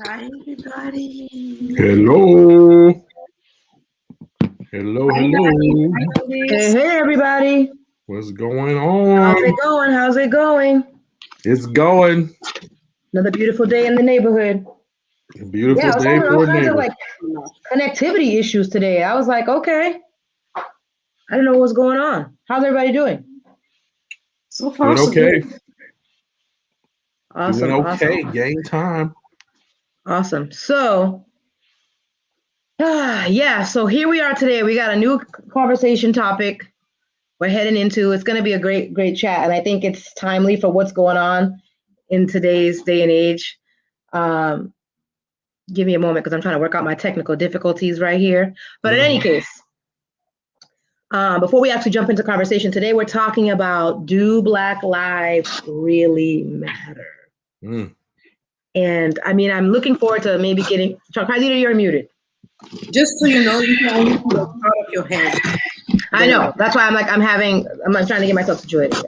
Hi, everybody. Hello. Hello, Hi, guys. hello. Hi, Hey, ladies. hey, everybody. What's going How's on? it going? How's it going? It's going. Another beautiful day in the neighborhood. A Yeah, beautiful I was day having all for a kinds of neighbor. like connectivity issues today. I was like, okay, I don't know what's going on. How's everybody doing? So far, Doing so good. okay. Doing Awesome, awesome, okay. Game time. awesome. So, yeah, so here we are today. We got a new conversation topic we're heading into. It's going to be a great, great chat. And I think it's timely for what's going on in today's day and age. Um, Give me a moment because I'm trying to work out my technical difficulties right here. But in any case, before we actually jump into conversation today, we're talking about, do Black lives really matter? Mm. And I mean, I'm looking forward to maybe getting. Crazy, you're muted. Just so you know, you can only see the part of your head. I know. That's why I'm like, I'm trying to get myself situated.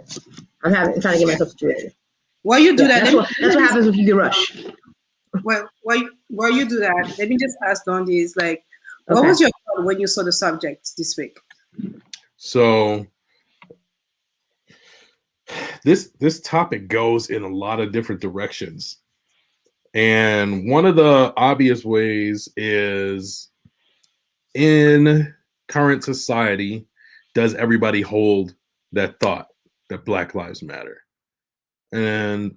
I'm trying to get myself situated. While you do Yeah, that, that's what happens if you get rushed. while you do that, let me just ask Dondi, like, what Okay. was your thought when you saw the subject this week? So this topic goes in a lot of different directions. And one of the obvious ways is, in current society, does everybody hold that thought that Black Lives Matter? And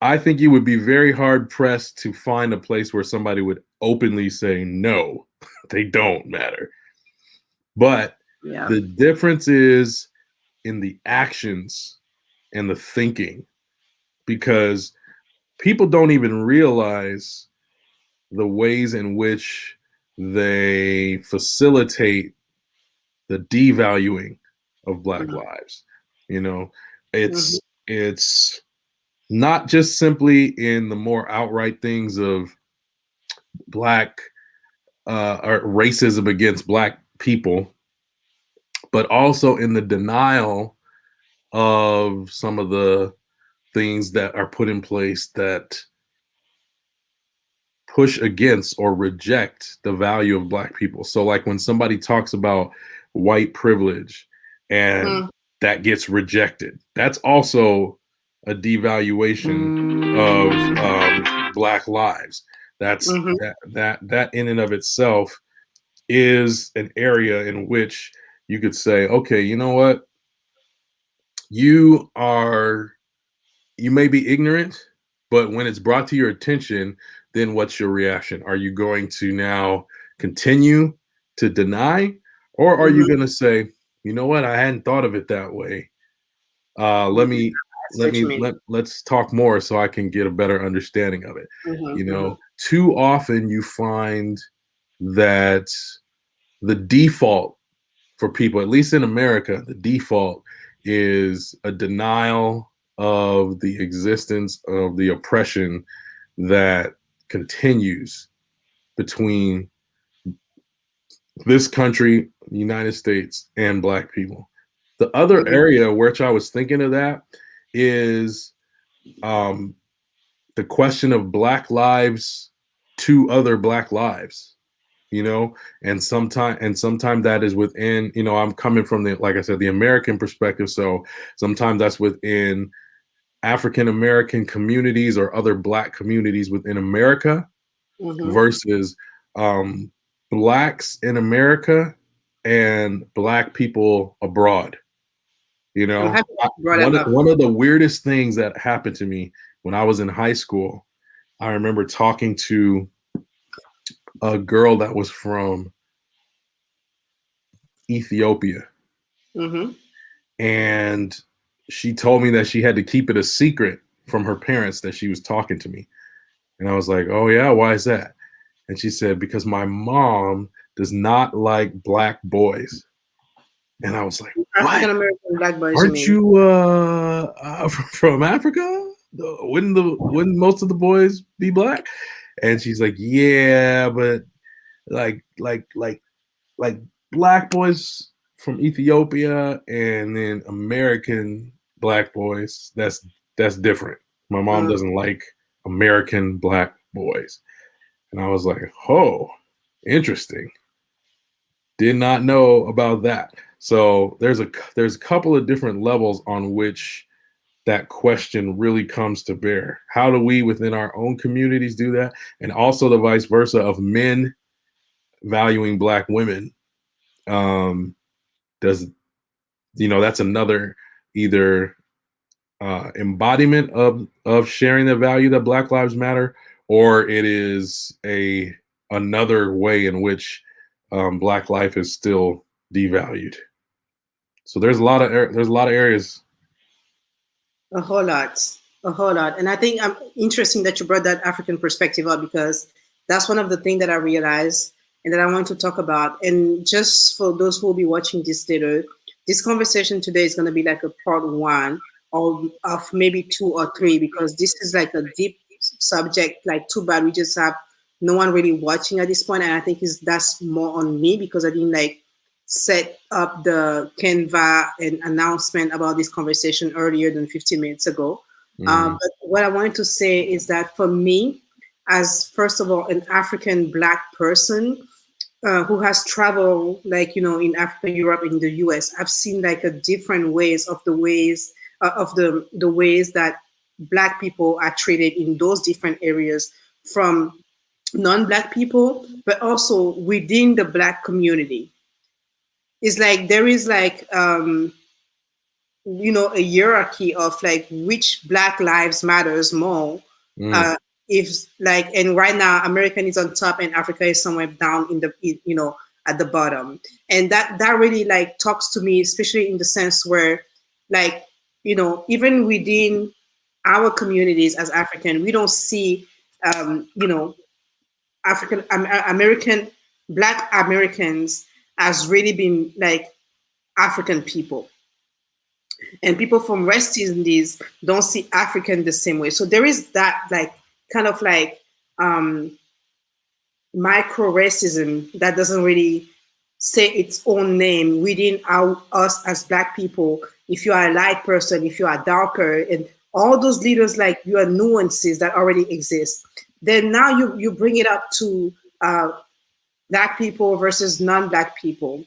I think you would be very hard pressed to find a place where somebody would openly say, no, they don't matter. But Yeah. the difference is in the actions and the thinking, because people don't even realize the ways in which they facilitate the devaluing of Black Mhm. lives. You know, Mhm. it's not just simply in the more outright things of Black or racism against Black people, but also in the denial of some of the things that are put in place that push against or reject the value of Black people. So, like when somebody talks about white privilege and Mhm. that gets rejected, that's also a devaluation of Black lives. That's Mhm. that in and of itself is an area in which you could say, okay, you know what, you are you may be ignorant, but when it's brought to your attention, then what's your reaction? Are you going to now continue to deny, or are you Mhm. going to say, you know what, I hadn't thought of it that way. Let Mhm. me I see what you mean. let's talk more so I can get a better understanding of it. You Mhm. Mhm. know, too often you find that the default for people, at least in America, the default is a denial of the existence of the oppression that continues between this country, the United States, and Black people. The other Mhm. area which I was thinking of that is um, the question of Black lives to other Black lives. And sometimes that is within, I'm coming from the, like I said, the American perspective. So sometimes that's within African American communities or other Black communities within America Mhm. versus um, Blacks in America and Black people abroad. You I'm know, happy that you brought one that of, up. one of the weirdest things that happened to me when I was in high school, I remember talking to a girl that was from Ethiopia, Mhm. and she told me that she had to keep it a secret from her parents that she was talking to me. And I was like, oh yeah, why is that? And she said, because my mom does not like Black boys. And I was like, what? African American black boys, you Aren't mean? you from Africa? Wouldn't most of the boys be Black? And she's like, yeah, but like like like like Black boys from Ethiopia and then American Black boys, that's different. My mom Mm. doesn't like American Black boys. And I was like, oh, interesting. Did not know about that. So there's a couple of different levels on which that question really comes to bear. How do we within our own communities do that? And also the vice versa of men valuing Black women. Does, that's another either embodiment of sharing the value that Black Lives Matter, or it is another way in which Black life is still devalued. So there's a lot of areas. A whole lot. And I think interesting that you brought that African perspective up, because that's one of the things that I realized and that I want to talk about. And just for those who will be watching this later, this conversation today is going to be like a part one of maybe 2 or 3, because this is like a deep subject. Like, too bad we just have no one really watching at this point. And I think that's more on me, because I didn't like set up the Canva and announcement about this conversation earlier than 15 minutes ago. But what I wanted to say is that for me, as first of all, an African Black person who has traveled, like, in Africa, Europe, and the US, I've seen like a different ways of the ways that Black people are treated in those different areas, from non-Black people, but also within the Black community. It's like there is like a hierarchy of like which Black lives matters more. If like, and right now American is on top and Africa is somewhere down in the at the bottom, and that really like talks to me, especially in the sense where, like, even within our communities as African, we don't see African American Black Americans as really being like African people. And people from West Indies don't see African the same way. So there is that like kind of like micro racism that doesn't really say its own name within us as Black people. If you are a light person, if you are darker, and all those leaders, like, your nuances that already exist. Then now you bring it up to Black people versus non-Black people.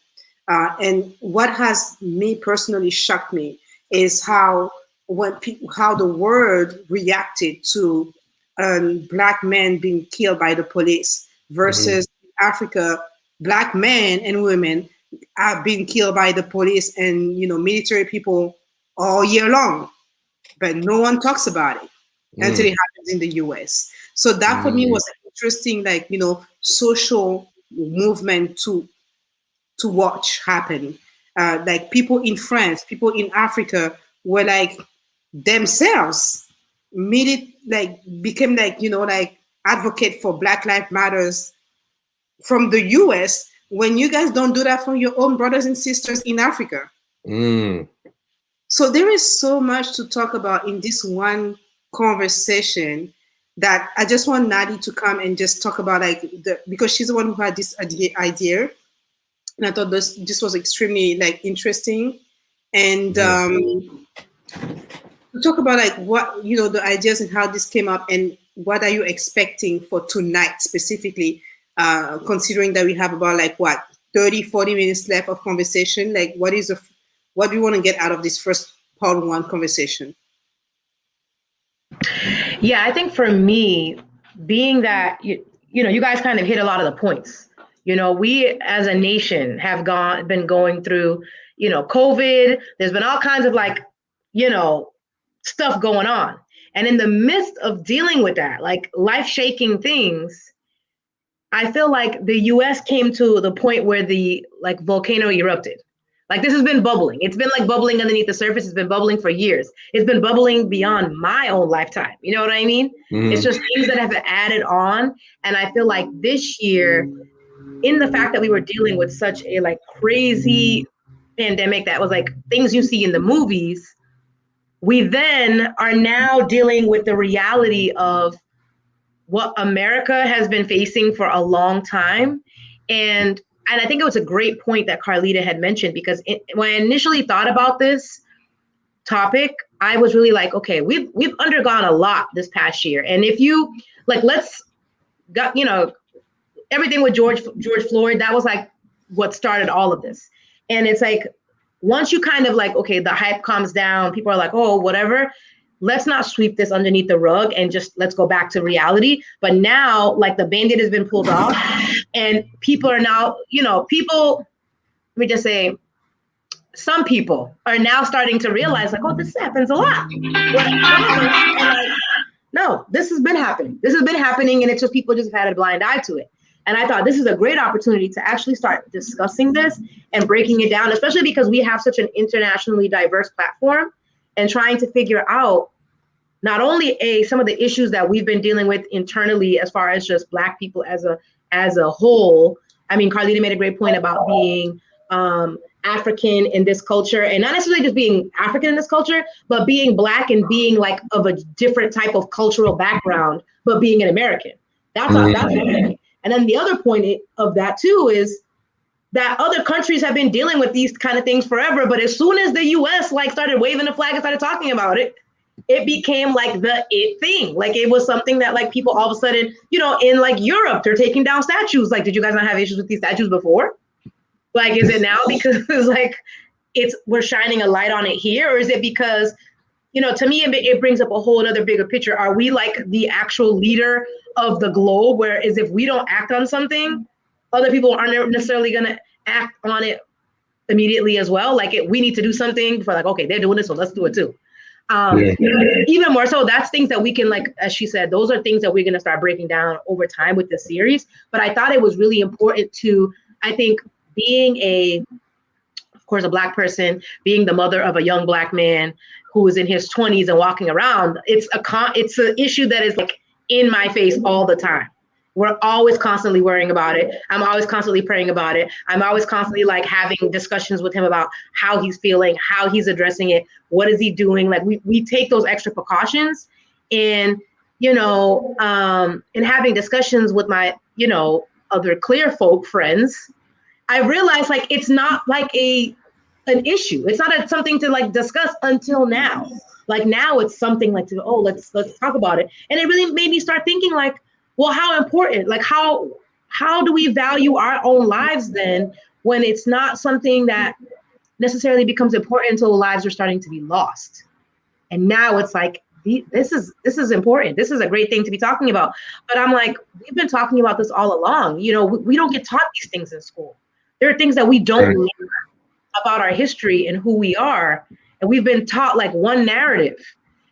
And what has me personally shocked me is how the world reacted to Black men being killed by the police versus Africa, Black men and women are being killed by the police and military people all year long, but no one talks about it until it happens in the US. So that for me was an interesting, like, social movement to watch happen. Like, people in France, people in Africa were like themselves became like, like advocate for Black Lives Matters from the US, when you guys don't do that for your own brothers and sisters in Africa. So there is so much to talk about in this one conversation that I just want Nadi to come and just talk about, like, because she's the one who had this idea. And I thought this was extremely like interesting. And to talk about like what, the ideas and how this came up, and what are you expecting for tonight specifically, considering that we have about like 30-40 minutes left of conversation. Like, what do you want to get out of this first part 1 conversation? Yeah, I think for me, being that you guys kind of hit a lot of the points. We as a nation have been going through, COVID. There's been all kinds of like, stuff going on. And in the midst of dealing with that, like life-shaking things, I feel like the US came to the point where the like volcano erupted. Like, this has been bubbling. It's been like bubbling underneath the surface. It's been bubbling for years. It's been bubbling beyond my own lifetime. You know what I mean? It's just things that have been added on. And I feel like this year, in the fact that we were dealing with such a like crazy pandemic that was like things you see in the movies, we then are now dealing with the reality of what America has been facing for a long time. And I think it was a great point that Carlita had mentioned, because when I initially thought about this topic, I was really like, okay, we've undergone a lot this past year. And if you like, let's got, everything with George Floyd, that was like what started all of this. And it's like, once you kind of like, okay, the hype calms down, people are like, oh, whatever, let's not sweep this underneath the rug and just let's go back to reality. But now, like, the Band-Aid has been pulled off, and people are now, let me just say, some people are now starting to realize, like, oh, this happens a lot. No, this has been happening. This has been happening, and it's just people just have had a blind eye to it. And I thought this is a great opportunity to actually start discussing this and breaking it down, especially because we have such an internationally diverse platform, and trying to figure out not only some of the issues that we've been dealing with internally as far as just Black people as a whole. I mean, Carlita made a great point about being African in this culture, and not necessarily just being African in this culture, but being Black and being like of a different type of cultural background, but being an American. That's one thing. And then the other point of that too is that other countries have been dealing with these kind of things forever, but as soon as the US like started waving the flag and started talking about it, it became like the it thing. Like, it was something that like people all of a sudden, in like Europe, they're taking down statues. Like, did you guys not have issues with these statues before? Like, is it now because like we're shining a light on it here? Or is it because, to me, it brings up a whole other bigger picture. Are we like the actual leader of the globe, whereas if we don't act on something, other people aren't necessarily going to act on it immediately as well? Like, we need to do something for like, okay, they're doing this, so let's do it too. Even more so, that's things that we can, like, as she said, those are things that we're going to start breaking down over time with this series. But I thought it was really important to, I think, being of course, a Black person, being the mother of a young Black man who is in his 20s and walking around, it's an issue that is like in my face all the time. We're always constantly worrying about it. I'm always constantly praying about it. I'm always constantly like having discussions with him about how he's feeling, how he's addressing it, what is he doing. Like, we take those extra precautions, and in having discussions with my other clear folk friends, I realized like it's not like an issue. It's not something to like discuss until now. Like, now it's something like let's talk about it. And it really made me start thinking like, well, how important, like how do we value our own lives then, when it's not something that necessarily becomes important until lives are starting to be lost? And now it's like, this is important. This is a great thing to be talking about. But I'm like, we've been talking about this all along. We don't get taught these things in school. There are things that we don't learn about our history and who we are. And we've been taught like one narrative.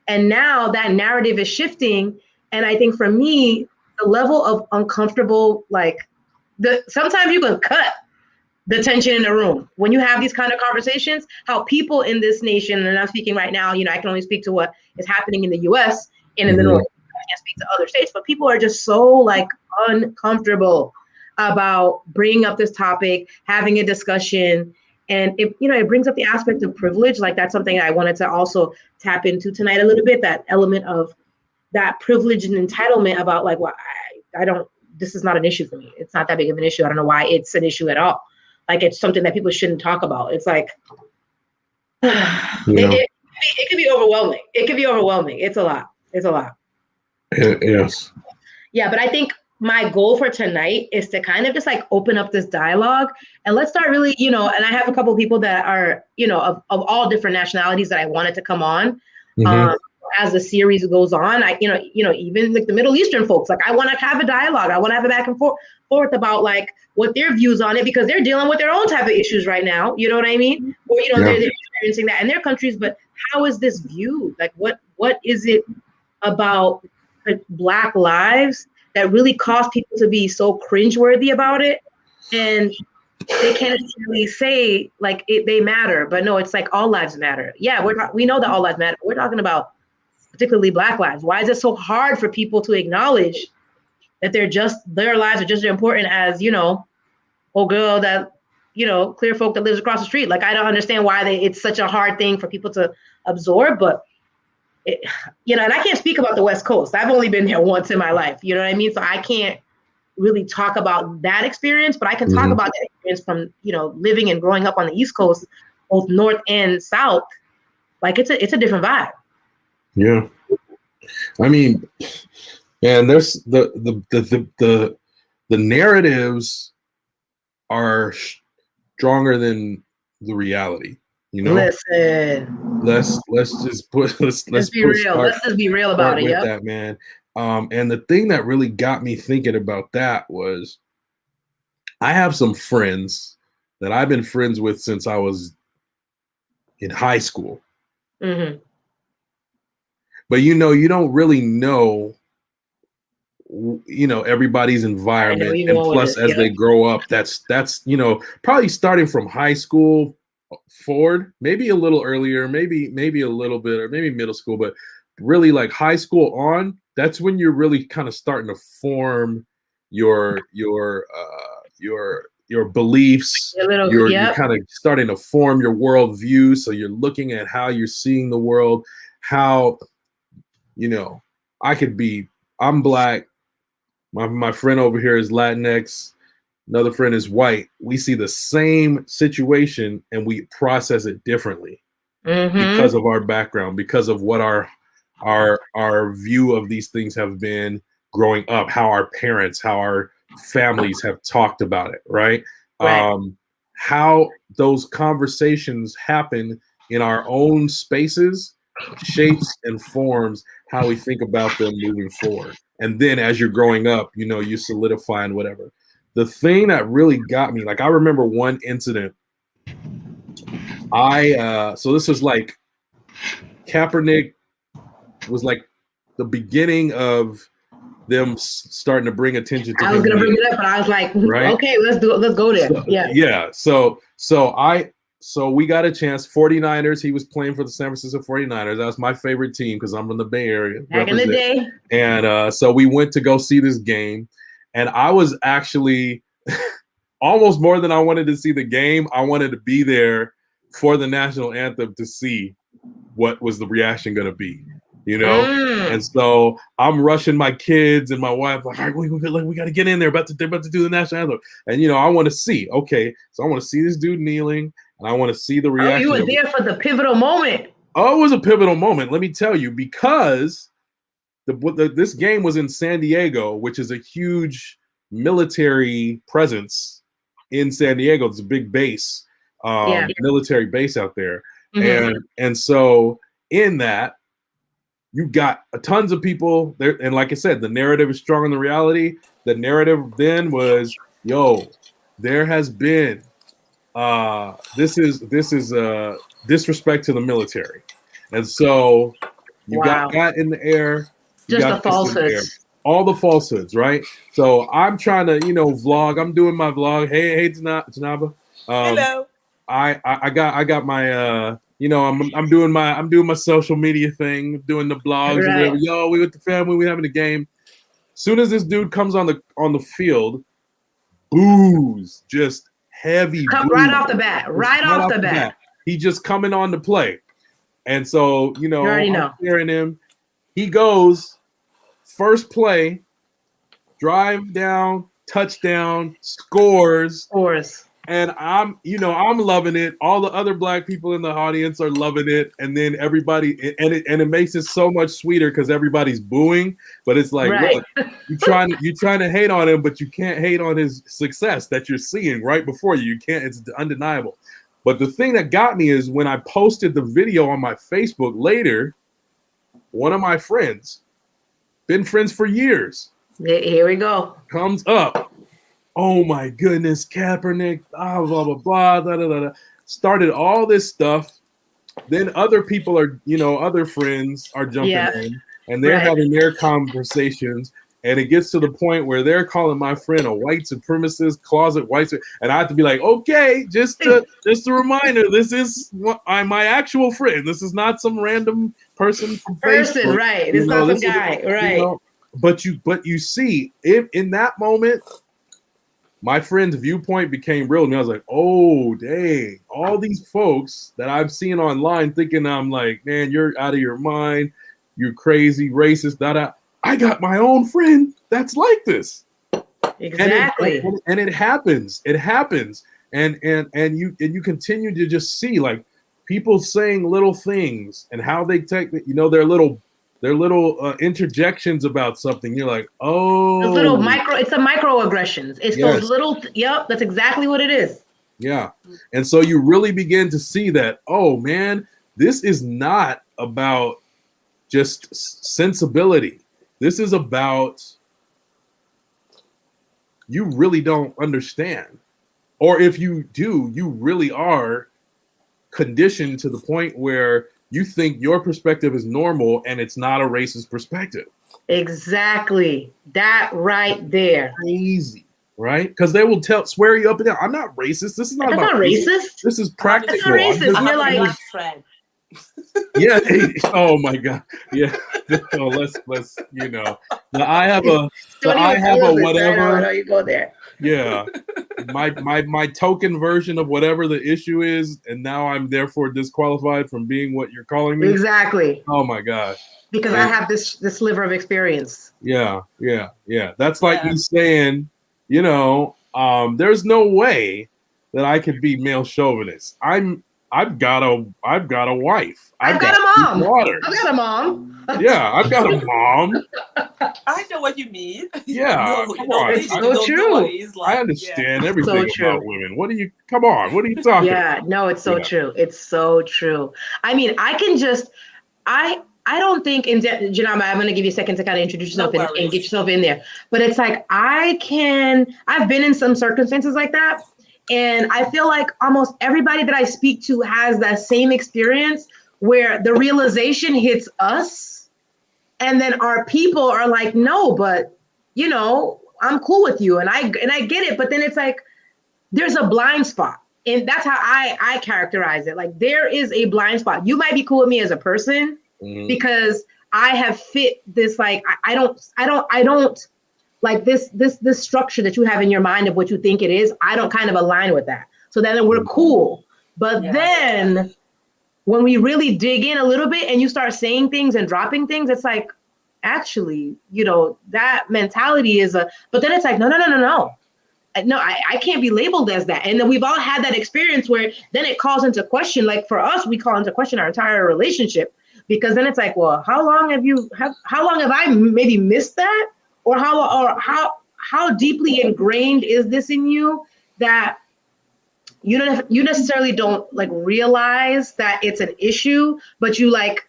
And now that narrative is shifting. And I think for me, the level of uncomfortable, like sometimes you can cut the tension in the room when you have these kind of conversations, how people in this nation, and I'm speaking right now, I can only speak to what is happening in the US and in the North. I can't speak to other states, but people are just so like uncomfortable about bringing up this topic, having a discussion. And it brings up the aspect of privilege. Like, that's something I wanted to also tap into tonight a little bit, that element of that privilege and entitlement about like, well, this is not an issue for me. It's not that big of an issue. I don't know why it's an issue at all. Like, it's something that people shouldn't talk about. It's like, it could be overwhelming. It could be overwhelming. It's a lot. Yes. Yeah, but I think my goal for tonight is to kind of just like open up this dialogue, and let's start really, and I have a couple of people that are, of all different nationalities that I wanted to come on. As the series goes on, even like the Middle Eastern folks, like, I want to have a dialogue. I want to have a back and forth about like what their views on it, because they're dealing with their own type of issues right now. You know what I mean? Or, they're experiencing that in their countries, but how is this viewed? Like, what is it about Black lives that really cause people to be so cringeworthy about it? And they can't necessarily say like they matter, but no, it's like all lives matter. Yeah, we know that all lives matter. We're talking about particularly Black lives. Why is it so hard for people to acknowledge that their lives are just as important as, oh girl, that, clear folk that lives across the street? Like, I don't understand why it's such a hard thing for people to absorb, but and I can't speak about the West Coast. I've only been there once in my life. You know what I mean? So I can't really talk about that experience, but I can talk about that experience from, living and growing up on the East Coast, both North and South. Like, it's a different vibe. Yeah. I mean, And there's the narratives are stronger than the reality. You know, Listen, let's just put let's be put real. start, Let's just be real start about it. with Yep. that, man. And the thing that really got me thinking about that was I have some friends that I've been friends with since I was in high school. Mm-hmm. But you know, you don't really know, you know, everybody's environment, and plus as they grow up, that's you know, probably starting from high school forward, maybe a little earlier, maybe a little bit, or maybe middle school, but really like high school on, that's when you're really kind of starting to form your beliefs. You're kind of starting to form your worldview. So you're looking at how you're seeing the world, how, you know, I'm black. My friend over here is Latinx. Another friend is white. We see the same situation and we process it differently because of our background, because of what our view of these things have been growing up, how our parents, how our families have talked about it, right? How those conversations happen in our own spaces shapes and forms how we think about them moving forward. And then as you're growing up, you know, you solidify and whatever. The thing that really got me, like I remember one incident. So this was like Kaepernick was like the beginning of them starting to bring attention to him. I was gonna bring it up, but I was like, right? Okay, let's go there. Yeah. So we got a chance. 49ers, he was playing for the San Francisco 49ers. That was my favorite team because I'm from the Bay Area. Back in the day. And so we went to go see this game. And I was actually almost more than I wanted to see the game. I wanted to be there for the national anthem to see what was the reaction going to be, you know? And so I'm rushing my kids and my wife, like, all right, we got to get in there. They're about to do the national anthem. And, you know, I want to see, okay, so I want to see this dude kneeling and I want to see the reaction. Oh, you were there for the pivotal moment. Oh, it was a pivotal moment. Let me tell you, because this game was in San Diego, which is a huge military presence in San Diego. It's a big base, military base out there. And so in that, you got tons of people there. And like I said, the narrative is stronger than the reality. The narrative then was, yo, there has been this is disrespect to the military. And so you got that in the air. Just the falsehoods. All the falsehoods, right? So I'm trying to, you know, vlog. I'm doing my vlog. Hey, Janaba. Hello. I got my you know, I'm doing my social media thing, doing the blogs or whatever. Yo, we with the family, we having a game. Soon as this dude comes on the field, boos, just heavy. Right off the bat. Right off the bat. He just coming on to play. And so, you know, I'm hearing him. He goes, first play, drive down, touchdown, scores. And I'm loving it. All the other black people in the audience are loving it. And then everybody, and it makes it so much sweeter because everybody's booing. But it's like, look, you're trying to hate on him, but you can't hate on his success that you're seeing right before you. You can't, it's undeniable. But the thing that got me is when I posted the video on my Facebook later, one of my friends, been friends for years. Here we go. Comes up. Oh my goodness, Kaepernick, blah, blah, blah, blah, da, da, da, da. Started all this stuff. Then other people are, you know, other friends are jumping in and they're having their conversations. And it gets to the point where they're calling my friend a white supremacist, closet white. And I have to be like, okay, just a reminder, this is my actual friend. This is not some random person from Facebook. Right. It's not some guy, right. You know, but you see, in that moment, my friend's viewpoint became real. And I was like, oh, dang, all these folks that I've seen online thinking I'm like, man, you're out of your mind. You're crazy, racist, da-da. I got my own friend that's like this. Exactly. And it happens. It happens. And you continue to just see like people saying little things and how they take, you know, their little They're little interjections about something. You're like, oh, Those little it's the microaggressions. It's Yes. those little, yep, that's exactly what it is. yeah. And so you really begin to see that, oh man, this is not about just sensibility. This is about you really don't understand. Or if you do, you really are conditioned to the point where you think your perspective is normal and it's not a racist perspective. Exactly. That right there. Crazy, right? Because they will swear you up and down. I'm not racist. This is not That's about not racist. This is practical. It's not racist. I'm You're just- like, black friend. yeah. Oh my God. Yeah. So let's you know. I have a whatever. I know you go there. Yeah. My token version of whatever the issue is, and now I'm therefore disqualified from being what you're calling me. Exactly. Oh my God. Because I have this sliver of experience. Yeah. That's like me saying, you know, there's no way that I could be male chauvinist. I've got a wife. I've got a mom. Daughters. I've got a mom. Yeah, I've got a mom. I know what you mean. Yeah, No, come no, on. you So don't true. know what it is like. I understand So everything true. about women. Come on, what are you talking about? Yeah, no, it's so Yeah. true. It's so true. I mean, I don't think, in Janama, I'm going to give you a second to kind of introduce yourself No and worries. get yourself in there. But it's like, I've been in some circumstances like that. And I feel like almost everybody that I speak to has that same experience where the realization hits us. And then our people are like, no, but, you know, I'm cool with you. And I get it. But then it's like, there's a blind spot. And that's how I characterize it. Like, there is a blind spot. You might be cool with me as a person, Mhm. because I have fit this, like, I don't like this structure that you have in your mind of what you think it is. I don't kind of align with that. So then we're cool. But Yeah. then when we really dig in a little bit and you start saying things and dropping things, it's like, actually, you know, that mentality is but then it's like, no. No, I can't be labeled as that. And then we've all had that experience where then it calls into question, like for us, we call into question our entire relationship, because then it's like, well, how long have I maybe missed that? Or how deeply ingrained is this in you that you necessarily don't like realize that it's an issue, but you like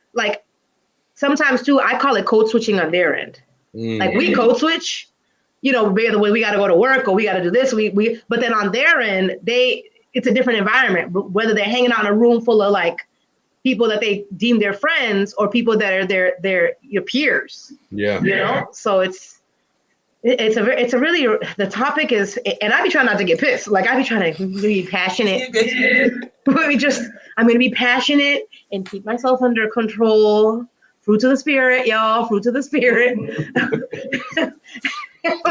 sometimes too, I call it code switching on their end. Mm. Like, we code switch, you know, the way we got to go to work or we got to do this. But then on their end, it's a different environment, whether they're hanging out in a room full of like people that they deem their friends or people that are your peers, Yeah. you know? So it's a really, the topic is, and I be trying not to get pissed. Like, I be trying to be passionate. I'm going to be passionate and keep myself under control. Fruit of the spirit, y'all. Fruit of the spirit.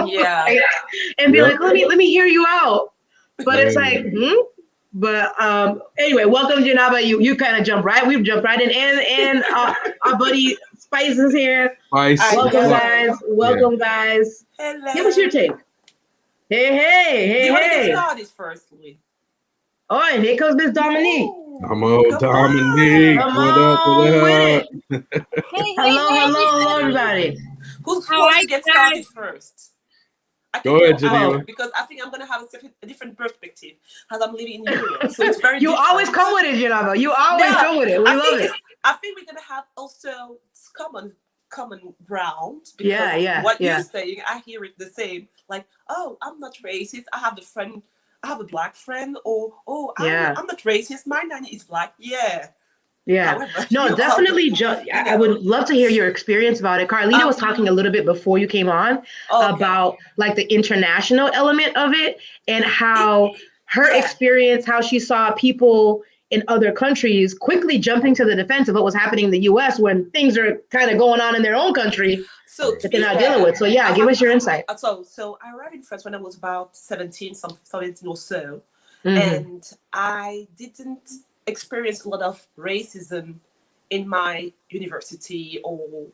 Yeah. And be Yep. like, let me hear you out. But it's Yeah. like, But anyway, welcome, Janaba. You kind of jumped right. We've jumped right in, and our buddy Spice is here. Spice. Welcome, Yeah. guys. Welcome, guys. Hello. Give us your take. Hey, You want to get hey. started firstly? Oh, and here comes Miss Dominique. I'm old Dominique. Come What up? on What with up? it. Hello, everybody. Who wants to get started first? I can Go ahead, after, Geneva. because I think I'm going to have a different perspective as I'm living in Europe. So it's very You different. always come with it, Janaba. You always Yeah, come with it. We love it. I think we're going to have also common ground. Because Yeah, what yeah. you're saying, I hear it the same. Like, oh, I'm not racist. I have a black friend. Or, oh, Yeah. I'm not racist. My nanny is black. Yeah. Yeah. However, No, you definitely. are- I would love to hear your experience about it. Carlita was talking a little bit before you came on Okay. about like the international element of it and how her Yeah. experience, how she saw people in other countries quickly jumping to the defense of what was happening in the US when things are kind of going on in their own country So that they're not dealing with. So yeah, give us your insight. So I arrived in France when I was about 17 or so. Mhm. And I didn't experience a lot of racism in my university or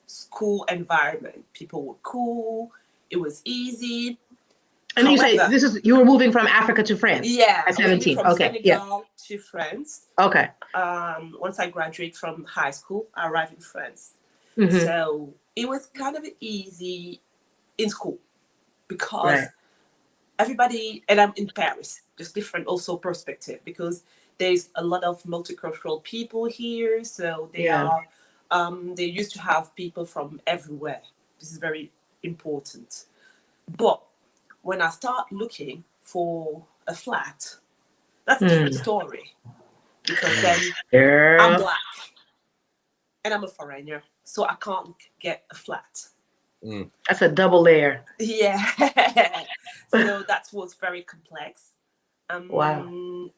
school environment. People were cool. It was easy. And you say However- you were moving from Africa to France. Yeah. At I was moving 17, From okay, yeah. Senegal to France. Okay. Once I graduated from high school, I arrived in France. Mhm. So it was kind of easy in school because Right. everybody, and I'm in Paris, just different also perspective because there's a lot of multicultural people here. So Yeah. they used to have people from everywhere. This is very important. But when I start looking for a flat, that's a different story because then I'm Girl. black and I'm a foreigner, so I can't get a flat. That's a double layer. Yeah. So that was very complex. Wow.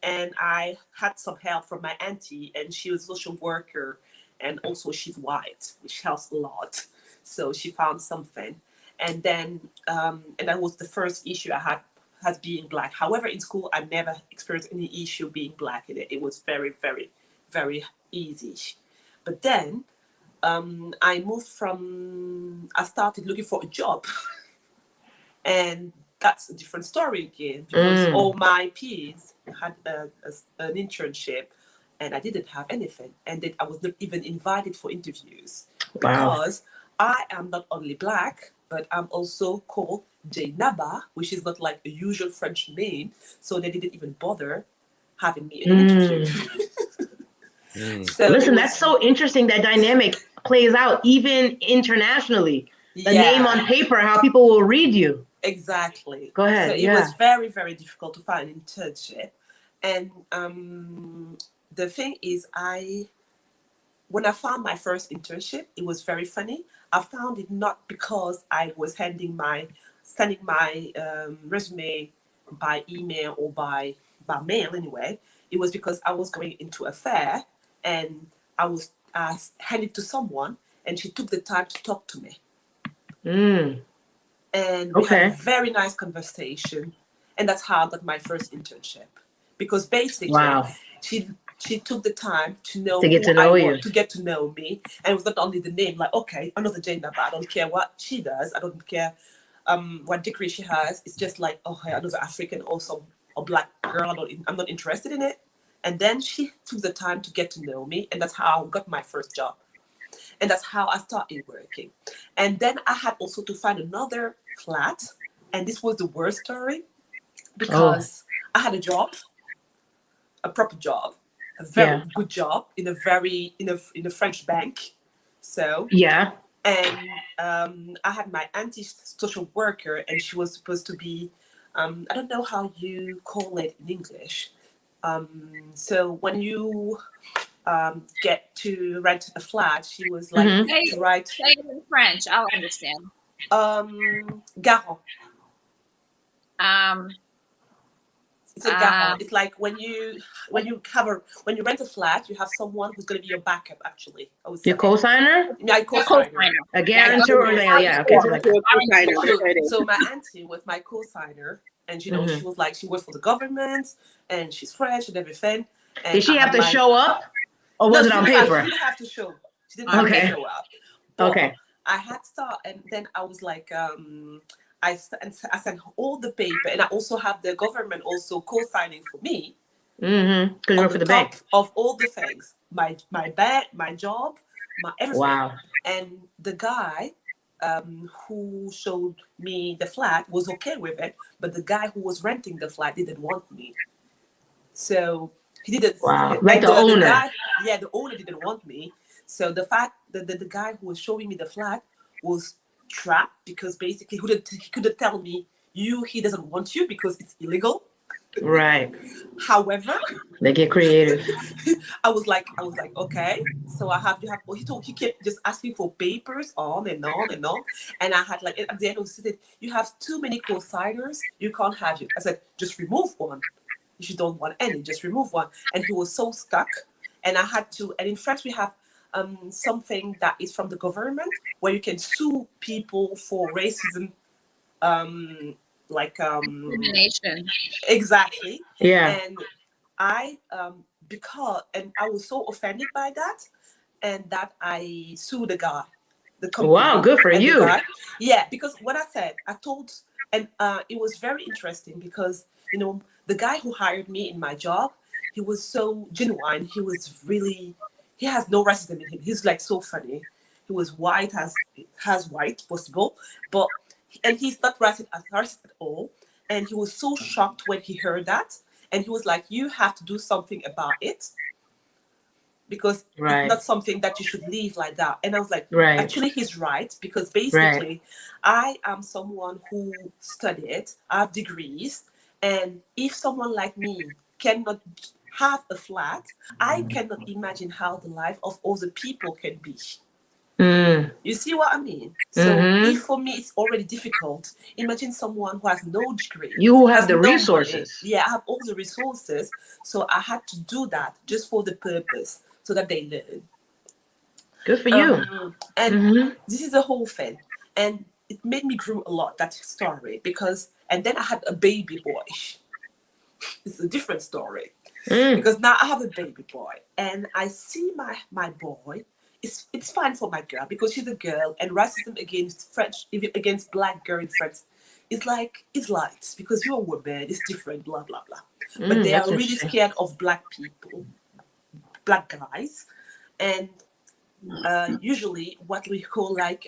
And I had some help from my auntie, and she was a social worker, and also she's white, which helps a lot. So she found something, and then and that was the first issue I had as being black. However, in school I never experienced any issue being black in it. It was very, very, very easy. But then I started looking for a job, and that's a different story again because all my peers had an internship and I didn't have anything, and then I was not even invited for interviews because I am not only black but I'm also called Jainaba, which is not like a usual French name, so they didn't even bother having me in an interview. So Listen, that's so interesting. That dynamic plays out even internationally. The name on paper, how people will read you. Exactly. Go ahead. So it was very, very difficult to find an internship. And the thing is, when I found my first internship, it was very funny. I found it not because I was sending my resume by email or by mail anyway. It was because I was going into a fair and I was handed to someone and she took the time to talk to me. And we had a very nice conversation, and that's how I got my first internship. Because basically, she took the time to know to get to know you, to get to know me, and it was not only the name. Like, okay, another Jainaba, but I don't care what she does. I don't care what degree she has. It's just like, okay, another African, also a black girl. I'm not interested in it. And then she took the time to get to know me, and that's how I got my first job. And that's how I started working. And then I had also to find another flat. And this was the worst story because I had a job, a proper job, a very good job in a French bank. So and I had my auntie social worker, and she was supposed to be I don't know how you call it in English. So when you get to rent a flat, she was like, right. Say it in French, I'll understand. Garant. It's a garant. It's like when you rent a flat, you have someone who's going to be your backup. Actually, I would say. Your co-signer. My co-signer. A guarantor. So my auntie was my co-signer, and she was like, she worked for the government, and she's French and everything. And did she have to show up? Or was it on paper? She didn't have to show. She didn't have to show up. But I had and then I was like, I sent all the paper, and I also have the government also co-signing for me. Because you work for the bank. Of all the things, my bag, my job, my everything. Wow. And the guy who showed me the flat was okay with it, but the guy who was renting the flat didn't want me. So he didn't. Wow. Like the owner. The owner didn't want me. So the fact that the guy who was showing me the flat was trapped because basically he couldn't tell me he doesn't want you because it's illegal. Right. However, they get creative. I was like, okay. So he kept just asking for papers on and on and on. And I had like, at the end of the day, you have too many co-signers, you can't have you. I said, just remove one. If you don't want any, just remove one. And he was so stuck. And I had to, and in France we have something that is from the government where you can sue people for racism, discrimination. Exactly. Yeah. And I I was so offended by that, and that I sued the guy, the company. Wow, good for you. Yeah, because what I said, I told, and it was very interesting because the guy who hired me in my job, he was so genuine. He has no racism in him. He's like so funny. He was white as white possible, but and he's not racist at all. And he was so shocked when he heard that, and he was like, "You have to do something about it, because Right. it's not something that you should leave like that." And I was like, Right. actually, he's right, because basically, I am someone who studied, I have degrees, and if someone like me cannot have a flat, I cannot imagine how the life of other people can be. Mm. You see what I mean? So Mhm. if for me it's already difficult, imagine someone who has no degree. You who have has the no money. resources. Yeah, I have all the resources. So I had to do that just for the purpose, so that they learn. Good for you. And Mhm. this is the whole thing. And it made me grow a lot, that story, because, and then I had a baby boy. It's a different story. Mm. Because now I have a baby boy, and I see my boy. It's fine for my girl, because she's a girl, and racism against French, even against black girl in France, it's like, it's light, because you're a woman, it's different, blah blah blah. But they are That's really interesting. scared of black people, black guys, and usually what we call like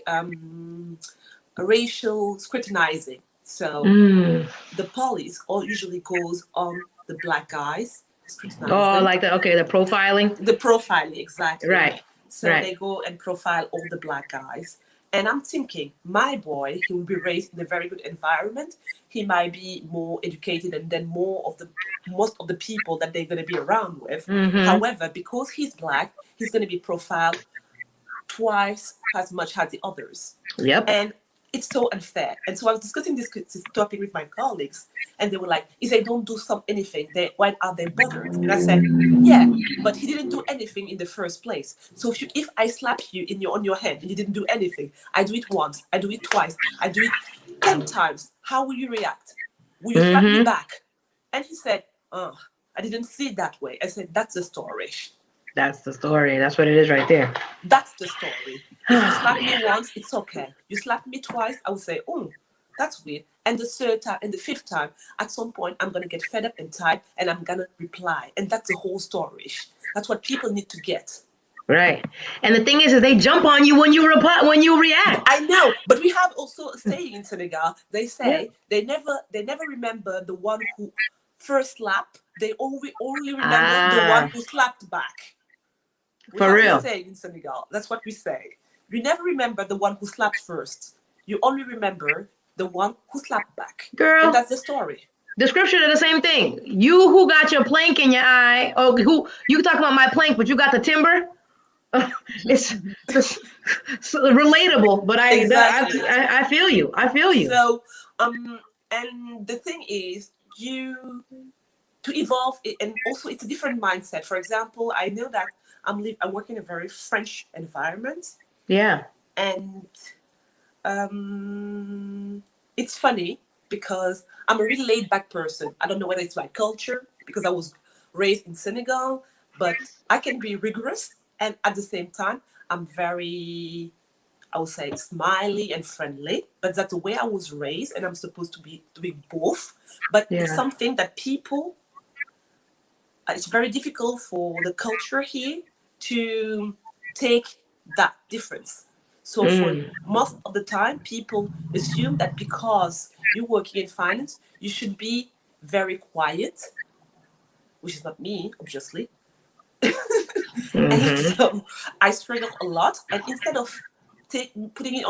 racial scrutinizing. So Mm. the police all usually goes on the black guys, scrutinize Oh, them. like the profiling. The profiling, exactly. Right. So right. they go and profile all the black guys. And I'm thinking, my boy, he will be raised in a very good environment. He might be more educated, and then most of the people that they're going to be around with. Mhm. However, because he's black, he's going to be profiled twice as much as the others. Yep. And it's so unfair. And so I was discussing this topic with my colleagues, and they were like, if they don't do anything, why are they bothered? And I said, yeah, but he didn't do anything in the first place. So if I slap you on your head and you didn't do anything, I do it once, I do it twice, I do it 10 times, how will you react? Will you slap me back? And he said, oh, I didn't see it that way. I said, that's the story. That's the story. That's what it is right there. That's the story. If you slap me once, it's okay. You slap me twice, I would say, oh, that's weird. And the third time and the fifth time, at some point, I'm going to get fed up and tired, and I'm going to reply. And that's the whole story. That's what people need to get. Right. And the thing is they jump on you when you react. I know, but we have also a saying in Senegal. They say they never remember the one who first slapped. They only remember the one who slapped back. For real. That's saying in Senegal. That's what we say. You never remember the one who slapped first. You only remember the one who slapped back. Girl. And that's the story. The scripture are the same thing. You who got your plank in your eye, or who you talk about my plank, but you got the timber. It's relatable, but Exactly. I feel you. I feel you. So and the thing is, to evolve, and also it's a different mindset. For example, I know that I'm working in a very French environment. Yeah. And it's funny because I'm a really laid back person. I don't know whether it's my culture, because I was raised in Senegal, but I can be rigorous, and at the same time, I'm very, I would say, smiley and friendly. But that's the way I was raised, and I'm supposed to be doing both. But it's something that people, it's very difficult for the culture here to take that difference. So for most of the time, people assume that because you're working in finance, you should be very quiet, which is not me, obviously. And so I struggle a lot. And instead of putting it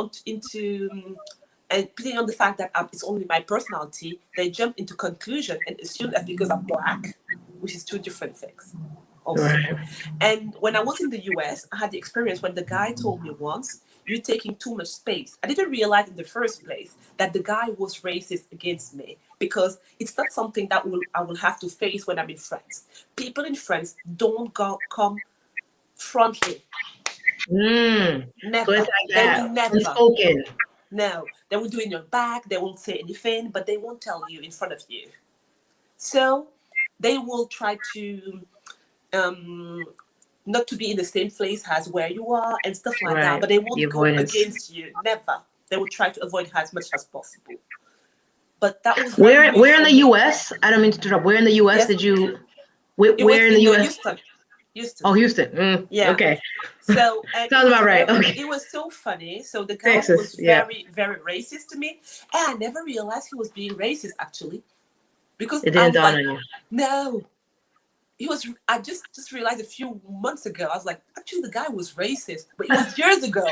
and putting on the fact that it's only my personality, they jump into conclusion and assume that because I'm black, which is two different things. Also. Right. And when I was in the US, I had the experience when the guy told me once, you're taking too much space. I didn't realize in the first place that the guy was racist against me, because it's not something that I will have to face when I'm in France. People in France don't come frontally. Never. So it's like they will never. Unspoken. No, they will do it in your back. They won't say anything, but they won't tell you in front of you. So they will try to not to be in the same place as where you are and stuff like that, but they won't go against you. Never. They will try to avoid as much as possible. But that was where in the US? I don't mean to interrupt. Where in the US did you? Where in the US? Houston. Houston. Oh, Houston. Yeah. Okay. So and Sounds about right. Okay. it was so funny. So the guy Texas, was yeah. very, very racist to me, and I never realized he was being racist actually, because It I didn't was dawn like, on you. no, he was. I just realized a few months ago. I was like, actually, the guy was racist, but it was years ago.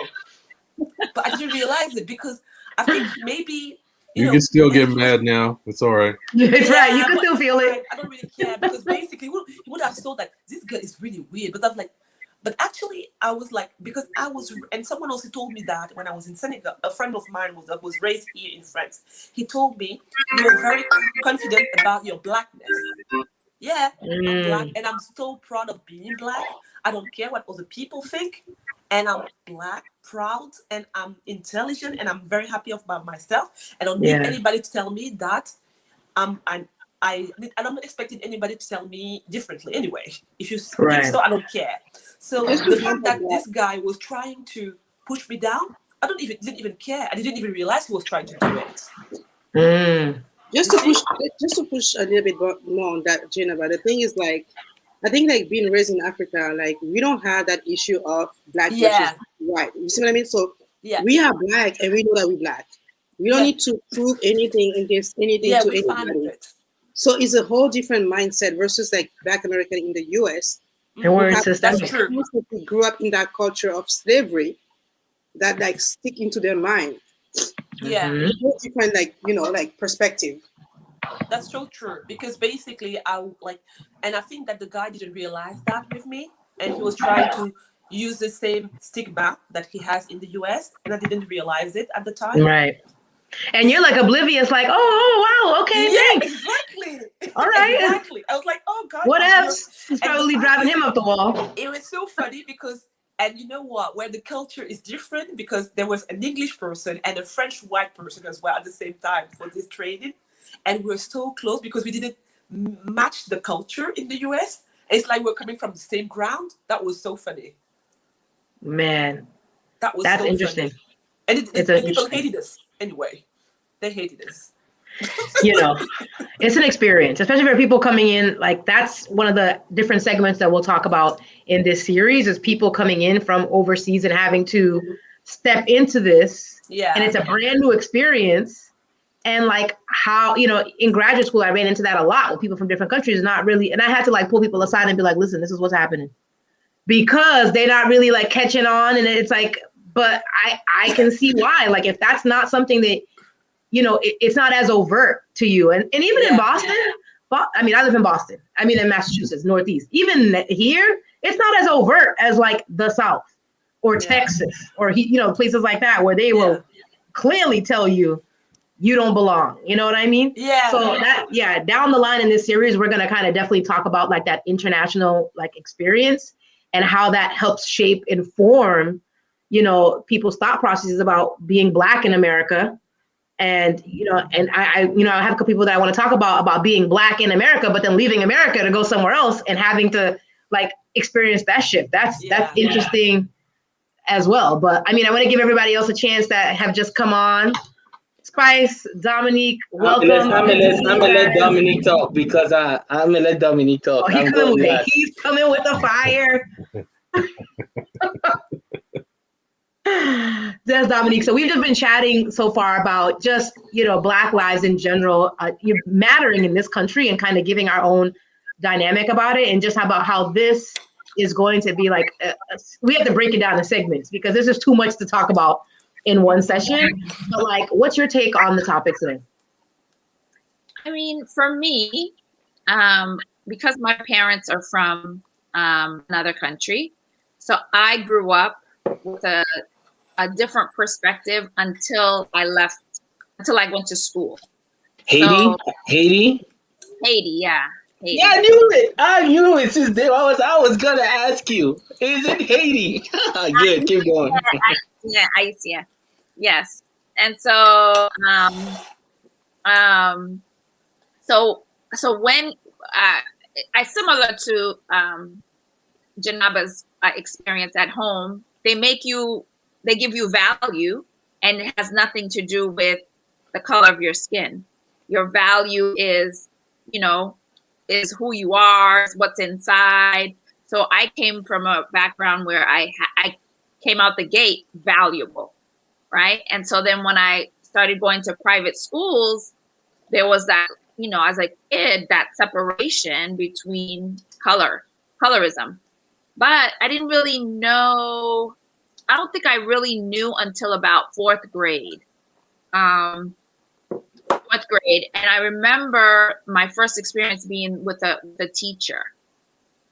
But I didn't realize it because I think maybe You can still get mad now. It's all right. It's right. You can but still it's feel fine. it. I don't really care because basically he would have thought that this girl is really weird. But I'm like, but actually I was like, because I was, and someone also told me that when I was in Senegal, a friend of mine was raised here in France. He told me you were very confident about your blackness. Yeah, I'm black and I'm so proud of being black. I don't care what other people think. And I'm black, proud, and I'm intelligent, and I'm very happy about myself. I don't need anybody to tell me that I'm I'm not expecting anybody to tell me differently anyway. If you think so, I don't care. So the fact that this guy was trying to push me down, I didn't even care. I didn't even realize he was trying to do it. Just to push a little bit more on that, Gina. But the thing is, like, I think like being raised in Africa, like we don't have that issue of black versus white. You see what I mean? So we are black and we know that we're black. We don't need to prove anything against anything to anybody. So it's a whole different mindset versus like Black American in the US. And we're that's true. Who grew up in that culture of slavery that like stick into their mind. Yeah. Different, like, you know, like perspective. That's so true, because basically and I think that the guy didn't realize that with me, and he was trying to use the same stigma that he has in the US, and I didn't realize it at the time. Right. And you're like oblivious, like, oh wow, okay, thanks. Exactly. All right. Exactly. I was like, oh God. What else? He's probably driving him up the wall. It was so funny because, and you know what, where the culture is different, because there was an English person and a French white person as well at the same time for this training. And we're so close because we didn't match the culture in the US. It's like we're coming from the same ground. That was so funny. Man, that's so interesting. Funny. And people hated us anyway. They hated us. You know, it's an experience, especially for people coming in. Like, that's one of the different segments that we'll talk about in this series, is people coming in from overseas and having to step into this. Yeah. And it's a brand new experience. And like how, you know, in graduate school, I ran into that a lot with people from different countries, not really. And I had to like pull people aside and be like, listen, this is what's happening, because they're not really like catching on. And it's like, but I can see why. Like, if that's not something that, you know, it's not as overt to you. And even in Boston, I mean, I live in Boston. I mean, in Massachusetts, Northeast. Even here, it's not as overt as like the South or Texas or, you know, places like that, where they will clearly tell you, you don't belong. You know what I mean? Yeah. So that, down the line in this series, we're going to kind of definitely talk about like that international like experience and how that helps shape, inform, you know, people's thought processes about being Black in America. And, you know, and I have a couple people that I want to talk about being Black in America, but then leaving America to go somewhere else and having to like experience that shift. That's interesting as well. But I mean, I want to give everybody else a chance that have just come on. Spice, Dominique, welcome. I'm gonna let Dominique talk, because I'm gonna let Dominique talk. Oh, he's coming with the fire. That's Dominique. So we've just been chatting so far about just, you know, Black lives in general mattering in this country, and kind of giving our own dynamic about it, and just about how this is going to be like, we have to break it down in segments, because this is too much to talk about in one session. But like, what's your take on the topic today? I mean, for me, because my parents are from another country, so I grew up with a different perspective until I went to school. Haiti, yeah. Haiti. Yeah, I knew it since day. I was gonna ask you, is it Haiti? Good, keep going. Yeah. Yes. And so so when I similar to Janaba's experience at home, they give you value, and it has nothing to do with the color of your skin. Your value is, you know, is who you are, what's inside. So I came from a background where I came out the gate valuable, right? And so then when I started going to private schools, there was that, you know, as a kid, that separation between colorism. But I didn't really know, I don't think I really knew until about fourth grade. And I remember my first experience being with the teacher.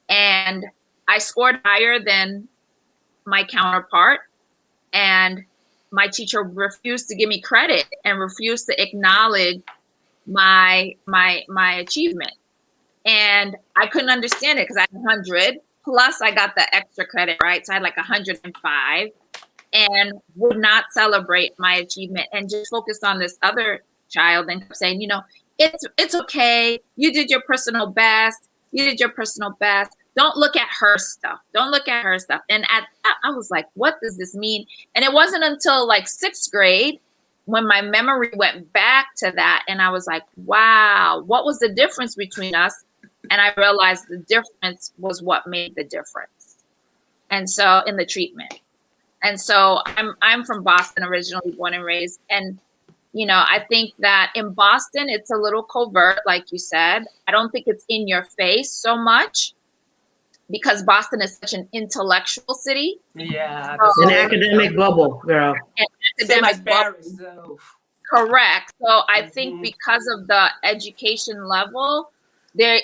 And I scored higher than my counterpart. And my teacher refused to give me credit and refused to acknowledge my achievement. And I couldn't understand it because I had 100, plus I got the extra credit, right? So I had like 105, and would not celebrate my achievement and just focused on this other child and kept saying, you know, it's okay. You did your personal best. You did your personal best. Don't look at her stuff. Don't look at her stuff. And at that, I was like, what does this mean? And it wasn't until like 6th grade when my memory went back to that. And I was like, wow, what was the difference between us? And I realized the difference was what made the difference. And so in the treatment. And so I'm from Boston, originally born and raised. And, you know, I think that in Boston, it's a little covert, like you said. I don't think it's in your face so much because Boston is such an intellectual city. Yeah. An academic bubble, girl. An Same academic as bubble. Paris, though. Correct. So I think because of the education level, they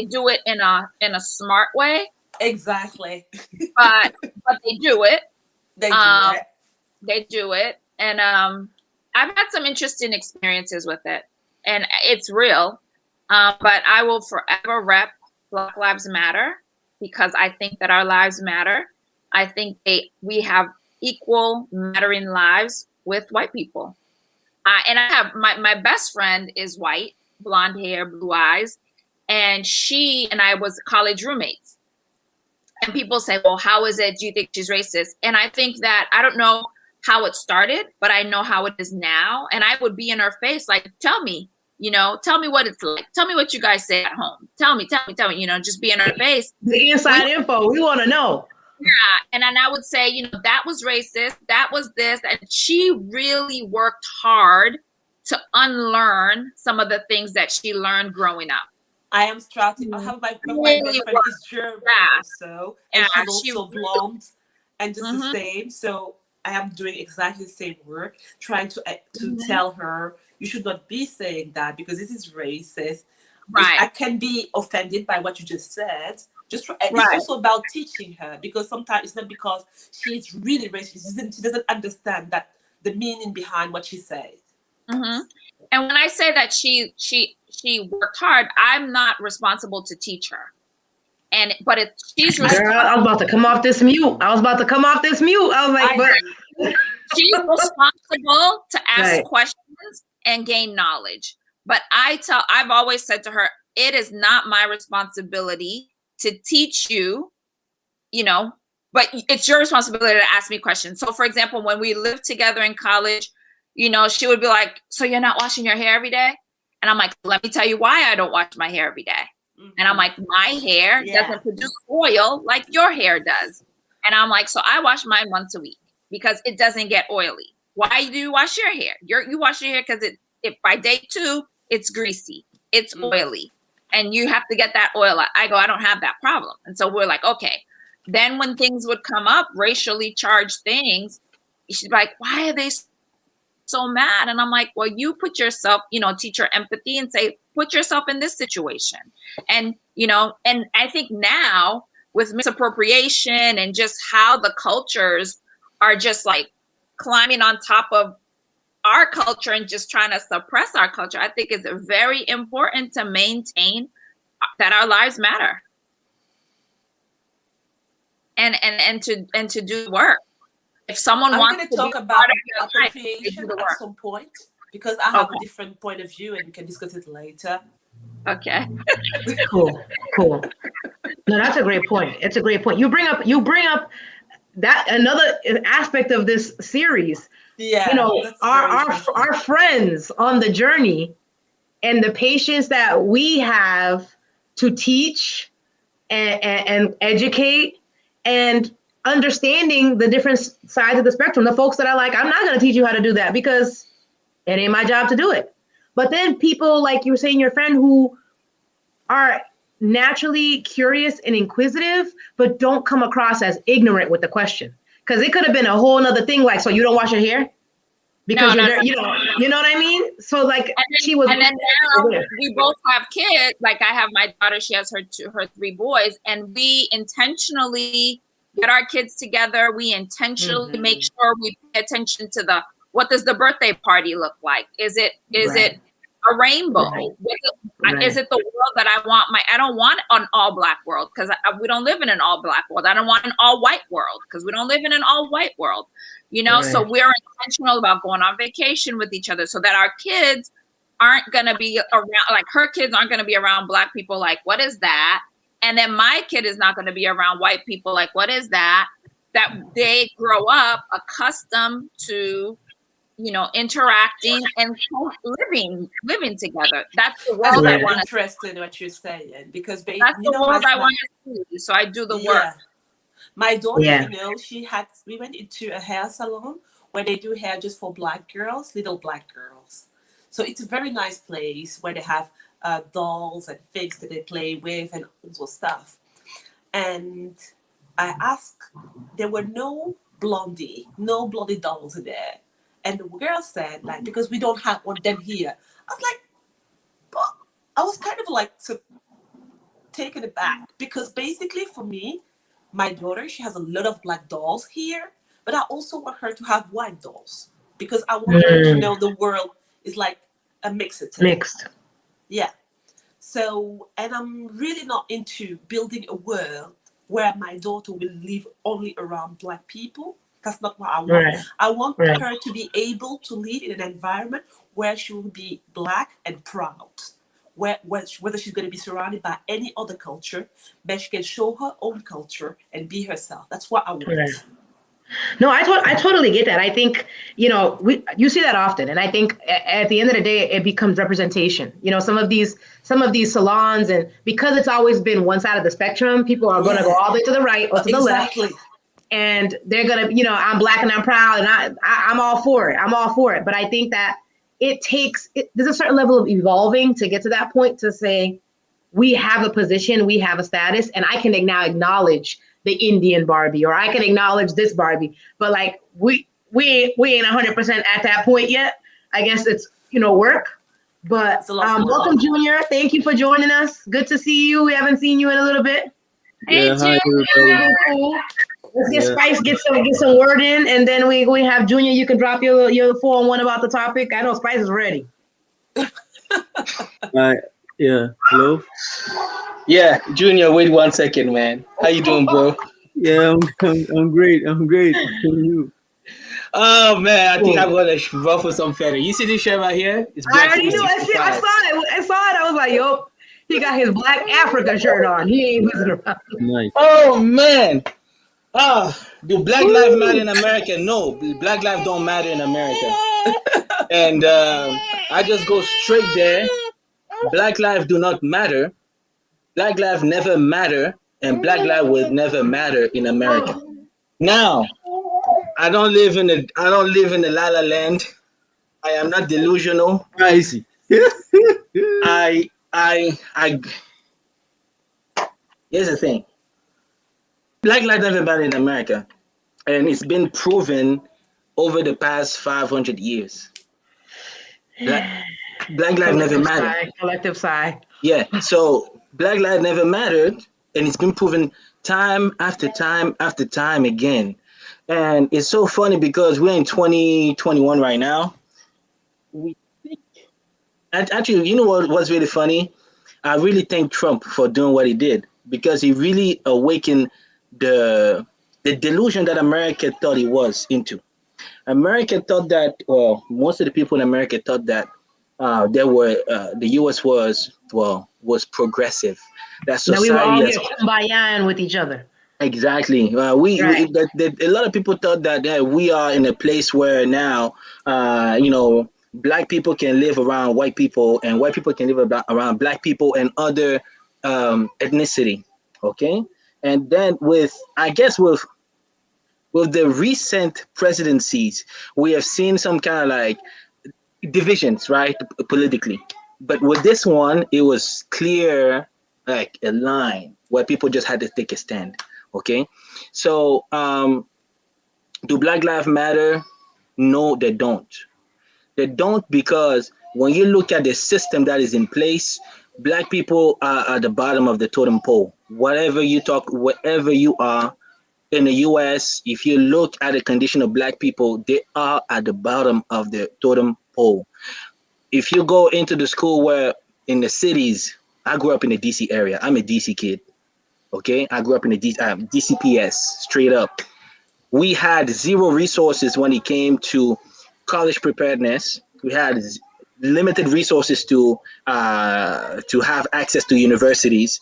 do it in a smart way, Exactly. but they do it. They do it. They do it. And I've had some interesting experiences with it, and it's real. But I will forever rep Black Lives Matter because I think that our lives matter. I think we have equal mattering lives with white people. And I have my best friend is white, blonde hair, blue eyes, and she and I was college roommates. And people say, well, how is it? Do you think she's racist? And I think that I don't know how it started, but I know how it is now. And I would be in her face, like, tell me what it's like. Tell me what you guys say at home. Tell me, you know, just be in her face. The inside info, we want to know. Yeah. And then I would say, you know, that was racist. That was this. And she really worked hard to unlearn some of the things that she learned growing up. I am starting. I have my best friend is German, also, and she's also blonde, and just the same. So I am doing exactly the same work, trying to tell her you should not be saying that because this is racist. Right. I can be offended by what you just said. It's also about teaching her because sometimes it's not because she's really racist. She doesn't understand that the meaning behind what she says. Mm-hmm. And when I say that she worked hard, I'm not responsible to teach her. But she's responsible. Girl, I was about to come off this mute. I was like, but she's responsible to ask questions and gain knowledge. But I've always said to her, it is not my responsibility to teach you, you know, but it's your responsibility to ask me questions. So for example, when we lived together in college, you know, she would be like, so you're not washing your hair every day? And I'm like, let me tell you why I don't wash my hair every day. Mm-hmm. And I'm like, my hair doesn't produce oil like your hair does. And I'm like, so I wash mine once a week because it doesn't get oily. Why do you wash your hair? You wash your hair because if by day 2, it's greasy, it's oily, and you have to get that oil out. I go, I don't have that problem. And so we're like, okay. Then when things would come up, racially charged things, she's like, why are they so mad? And I'm like, well, you put yourself, you know, teach her empathy and say, put yourself in this situation. And, you know, and I think now with misappropriation and just how the cultures are just like climbing on top of our culture and just trying to suppress our culture, I think it's very important to maintain that our lives matter and to do the work. If someone wants to talk about appropriation at some point because I have a different point of view and we can discuss it later. Okay. Cool. No, that's a great point. It's a great point. You bring up that another aspect of this series. Yeah. You know, our friends on the journey and the patience that we have to teach and educate and understanding the different sides of the spectrum. The folks that are like, I'm not going to teach you how to do that because it ain't my job to do it. But then people like you were saying, your friend who are naturally curious and inquisitive, but don't come across as ignorant with the question. Because it could have been a whole nother thing, like, so you don't wash your hair? Because No, you know what I mean? So like she was. And then now we both have kids. Like I have my daughter, she has her 3 boys, and we intentionally get our kids together. We intentionally make sure we pay attention to what does the birthday party look like? Is it a rainbow? Right. Is it the world that I want? I don't want an all black world because we don't live in an all black world. I don't want an all white world because we don't live in an all white world. You know, so we're intentional about going on vacation with each other so that our kids aren't going to be around, like her kids aren't going to be around black people like, what is that? And then my kid is not going to be around white people like, what is that? That they grow up accustomed to, you know, interacting and living together. That's the world I want to see. Interesting what you're saying because that's the world I want to see. So I do the work. My daughter, you know, we went into a hair salon where they do hair just for black girls, little black girls. So it's a very nice place where they have dolls and things that they play with and all sorts of stuff. And I asked, there were no blondie dolls in there. And the girl said, like, because we don't have one of them here. I was like, but I was kind of like taken aback because basically for me, my daughter, she has a lot of black dolls here, but I also want her to have white dolls because I want her to know the world is like a mixed. Yeah. So, and I'm really not into building a world where my daughter will live only around black people. That's not what I want. Right. I want her to be able to live in an environment where she will be black and proud. Whether she's going to be surrounded by any other culture, but she can show her own culture and be herself. That's what I want. Right. No, I totally get that. I think, you know, you see that often. And I think at the end of the day, it becomes representation. You know, some of these salons, and because it's always been one side of the spectrum, people are going to go all the way to the right or to the left. And they're going to, you know, I'm black and I'm proud and I'm all for it. I'm all for it. But I think that there's a certain level of evolving to get to that point to say, we have a position, we have a status, and I can now acknowledge the Indian Barbie, or I can acknowledge this Barbie. But like, we ain't 100% at that point yet. I guess it's, you know, work. But welcome, Junior. Thank you for joining us. Good to see you. We haven't seen you in a little bit. Yeah, hi, everybody. Let's get Spice, get some word in, and then we have Junior. You can drop your 4-on-1 about the topic. I know Spice is ready. Yeah. Hello. Yeah, Junior. Wait 1 second, man. How you doing, bro? Yeah, I'm great. How are you? Oh man, I think I'm gonna ruffle some feather. You see this shirt right here? It's I already knew. I saw it. I was like, yo, he got his Black Africa shirt on. He ain't messing around. Nice. Oh man. Do Black Lives Matter in America? No, Black lives don't matter in America. And I just go straight there. Black lives do not matter. Black lives never matter, and Black lives will never matter in America. Now, I don't live in the la la land. I am not delusional. I see. I here's the thing. Black lives never matter in America, and it's been proven over the past 500 years. Black lives never matter. Collective sigh. Yeah, so Black lives never mattered, and it's been proven time after time after time again. And it's so funny because we're in 2021 right now. Actually, you know what's really funny? I really thank Trump for doing what he did, because he really awakened the delusion that America thought it was into. America thought that, well, most of the people in America thought that the U.S. was progressive. That society, we were all here kumbayaing with each other. Exactly. A lot of people thought that we are in a place where now, Black people can live around white people, and white people can live around Black people and other ethnicity. Okay, and then with the recent presidencies, we have seen some kind of like divisions, right, politically. But with this one, it was clear, like a line where people just had to take a stand. Okay, so do Black Lives Matter? No, they don't. They don't, because when you look at the system that is in place, Black people are at the bottom of the totem pole. Wherever you are in the US, if you look at the condition of Black people, they are at the bottom of the totem pole. If you go into the school where in the cities, I grew up in the DC area. I'm a DC kid. Okay, I grew up in the DCPS, straight up. We had zero resources when it came to college preparedness. We had limited resources to have access to universities,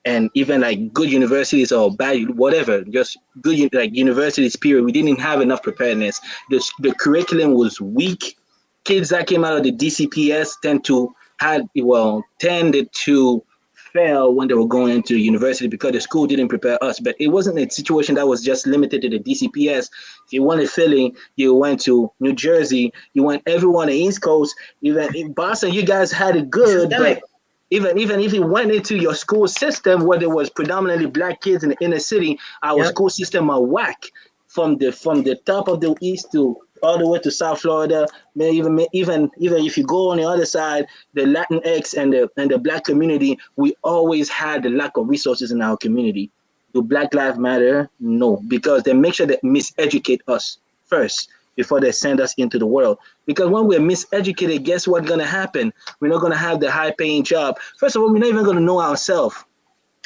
and even like good universities or bad, whatever, just good like universities. Period. We didn't have enough preparedness. The curriculum was weak. Kids that came out of the DCPS tended to fail when they were going into university because the school didn't prepare us. But it wasn't a situation that was just limited to the DCPS. If you wanted Philly, you went to New Jersey, you went everyone on the East Coast, even in Boston, you guys had it good. But even if you went into your school system where there was predominantly Black kids in the inner city, our school system are whack from the top of the East to all the way to South Florida. Even if you go on the other side, the Latinx and the Black community, we always had the lack of resources in our community. Do Black Lives Matter? No, because they make sure they miseducate us first before they send us into the world. Because when we're miseducated, guess what's gonna happen? We're not gonna have the high-paying job. First of all, we're not even gonna know ourselves.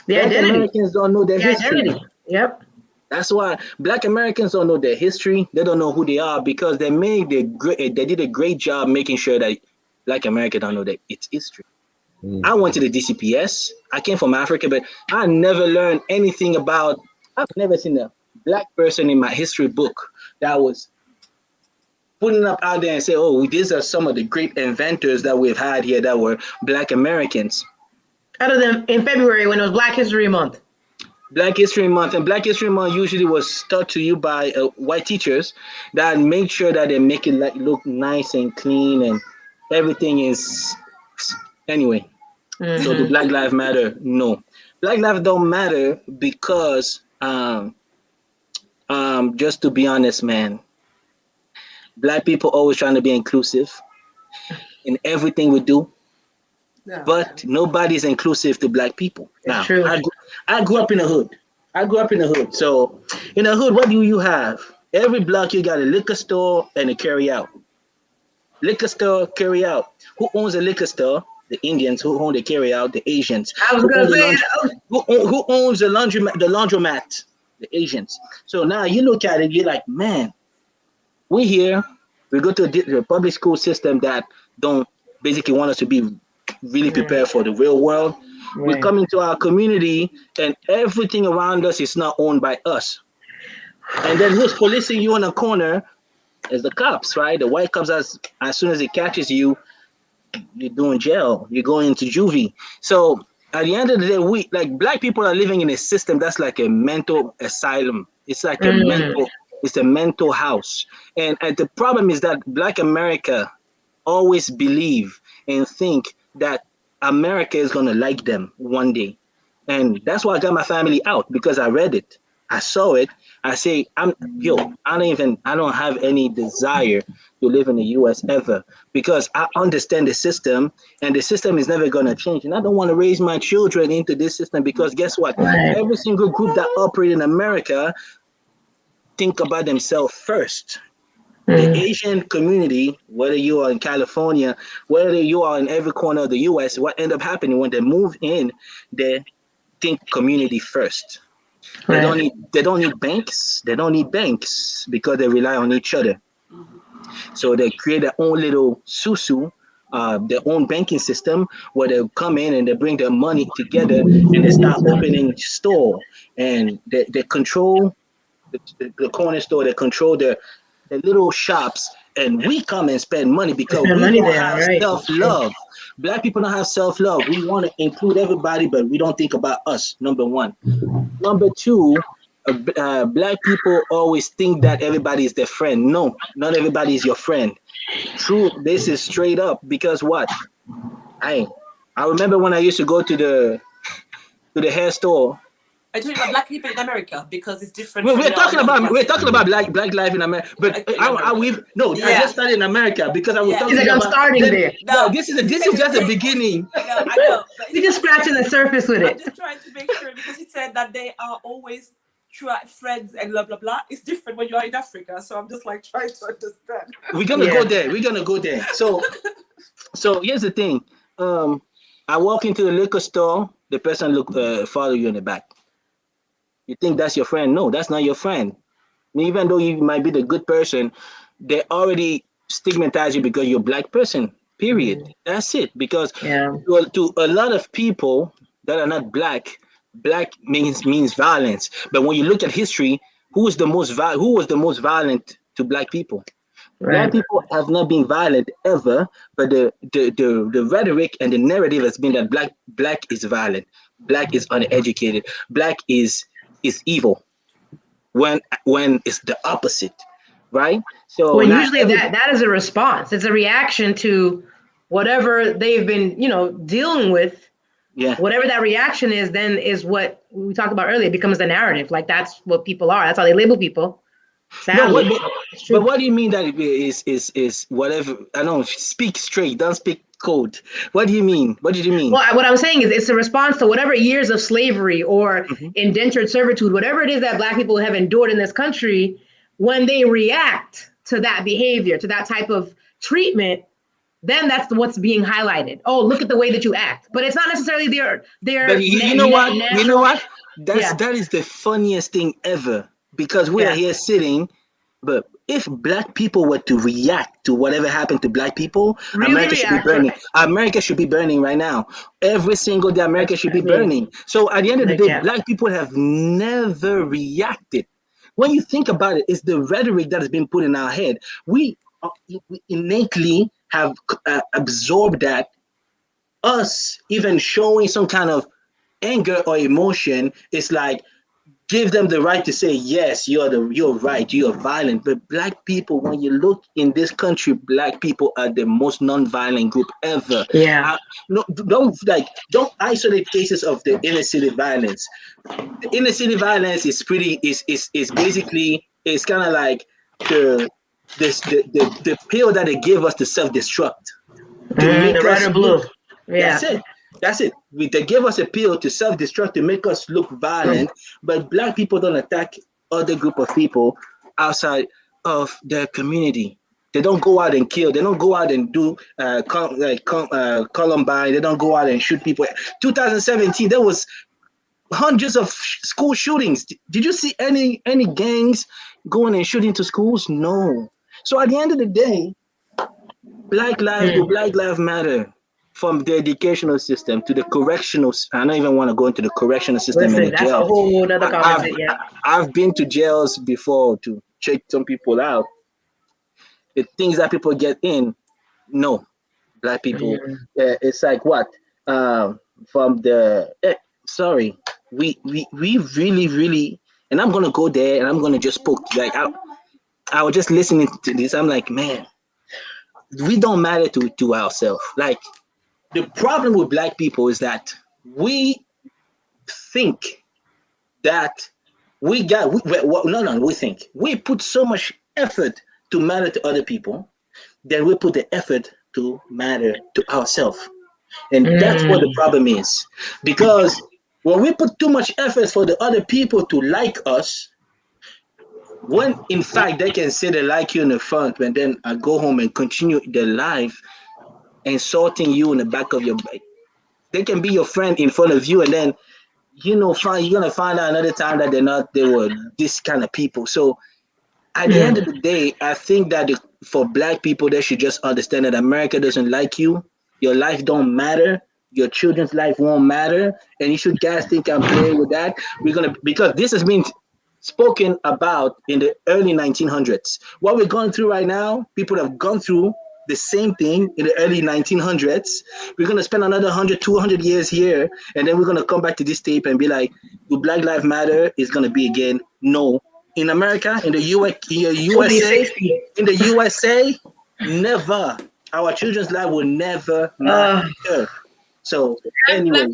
Black Americans don't know their history. Identity. Yep. That's why Black Americans don't know their history. They don't know who they are, because they did a great job making sure that Black America don't know that its history. I went to the DCPS. I came from Africa, but I never learned anything about. I've never seen a Black person in my history book that was putting up out there and say, "Oh, these are some of the great inventors that we've had here that were Black Americans." Other than in February when it was Black History Month. Black History Month, and Black History Month usually was taught to you by white teachers that make sure that they make it look nice and clean, and everything is anyway. So do Black Lives Matter? No, Black Lives don't matter because just to be honest, man, Black people always trying to be inclusive in everything we do. Yeah. But nobody's inclusive to Black people. Now, True. I grew up in the hood. So in the hood, what do you have? Every block you got a liquor store and a carry out. Liquor store, carry out. Who owns a liquor store? The Indians. Who own the carry out? The Asians. I was gonna say Who owns the laundromat? The Asians. So now you look at it, you're like, man, we go to the public school system that don't basically want us to be really prepared for the real world. Right. We come into our community and everything around us is not owned by us. And then who's policing you in a corner is the cops, right? The white cops, as soon as it catches you, you're doing jail. You're going into juvie. So at the end of the day, we like Black people are living in a system that's like a mental asylum. It's like a mental house. And the problem is that Black America always believe and think that America is going to like them one day. And that's why I got my family out, because I read it. I saw it. I say, I don't have any desire to live in the US ever, because I understand the system, and the system is never going to change. And I don't want to raise my children into this system, because guess what? Every single group that operates in America think about themselves first. The Asian community, whether you are in California, whether you are in every corner of the US, what end up happening when they move in, they think community first. They don't need banks. They don't need banks because they rely on each other. So they create their own little susu, their own banking system, where they come in and they bring their money together and they start opening store, and they control the corner store. They control the little shops, and we come and spend money because Spend we money don't there, have right. self-love. Black people don't have self-love. We want to include everybody, but we don't think about us, number one. Number two, black people always think that everybody is their friend. No, not everybody is your friend. True, this is straight up because what? I remember when I used to go to the hair store. I told you about black people in America because it's different. We're talking about black life in America, but I just started in America because I was talking He's like, I'm about. starting there. No, this is just the beginning. No, I know. You're just scratching the surface with I'm it. just trying to make sure because he said that they are always friends and blah blah blah. It's different when you are in Africa, so I'm just like trying to understand. We're gonna go there. We're gonna go there. So here's the thing. I walk into the liquor store. The person follow you in the back. You think that's your friend? No, that's not your friend. Even though you might be the good person, they already stigmatize you because you're a black person. Period. That's it. Because to a lot of people that are not black means violence. But when you look at history, who was the most violent to black people? Right. Black people have not been violent ever, but the rhetoric and the narrative has been that black is violent, black is uneducated, black is evil. When it's the opposite, right? So usually that is a response. It's a reaction to whatever they've been, dealing with. Yeah. Whatever that reaction is, then is what we talked about earlier. It becomes the narrative. Like that's what people are. That's how they label people. Sadly. No, but what do you mean that it is whatever? I don't speak straight. Don't speak code. What do you mean? What did you mean? Well, what I'm saying is it's a response to whatever years of slavery or indentured servitude, whatever it is that black people have endured in this country. When they react to that behavior, to that type of treatment, then that's what's being highlighted. Oh, look at the way that you act. But it's not necessarily their. But you know what? That is the funniest thing ever. Because we are here sitting, but if black people were to react to whatever happened to black people, America should be burning. America should be burning right now. Every single day, America should be burning. So at the end of the day, black people have never reacted. When you think about it, it's the rhetoric that has been put in our head. We innately have absorbed that. Us even showing some kind of anger or emotion is like, give them the right to say, yes, you're right, you're violent. But black people, when you look in this country, black people are the most non-violent group ever. Yeah. Don't isolate cases of the inner city violence. The inner city violence is basically, it's kind of like the pill that they give us to self-destruct. The red and blue. Yeah. That's it. They give us a pill to self-destruct to make us look violent, but black people don't attack other group of people outside of their community. They don't go out and kill. They don't go out and do Columbine. They don't go out and shoot people. 2017, there was hundreds of school shootings. Did you see any gangs going and shooting to schools? No. So at the end of the day, Black lives matter. From the educational system to the correctional, I don't even want to go into the correctional system. Listen, that's a whole other conversation. I've been to jails before to check some people out. The things that people get in, no, black people. It's like what? From the sorry, we really, and I'm gonna go there and I'm gonna just poke. Like I was just listening to this. I'm like, man, we don't matter to ourselves. Like. The problem with black people is that we think that we put so much effort to matter to other people, then we put the effort to matter to ourselves. And that's what the problem is. Because when we put too much effort for the other people to like us, when in fact they can say they like you in the front, and then I go home and continue their life, insulting you in the back of your back. They can be your friend in front of you, and then you're gonna find out another time that they were this kind of people. So at the end of the day, I think that for black people, they should just understand that America doesn't like you. Your life don't matter. Your children's life won't matter, and you should guys think I'm playing with that. Because this has been spoken about in the early 1900s. What we're going through right now, people have gone through the same thing in the early 1900s. We're going to spend another 100, 200 years here, and then we're going to come back to this tape and be like, do Black Lives Matter? Is going to be again, no. In America, in the USA, never. Our children's life will never matter. So anyway.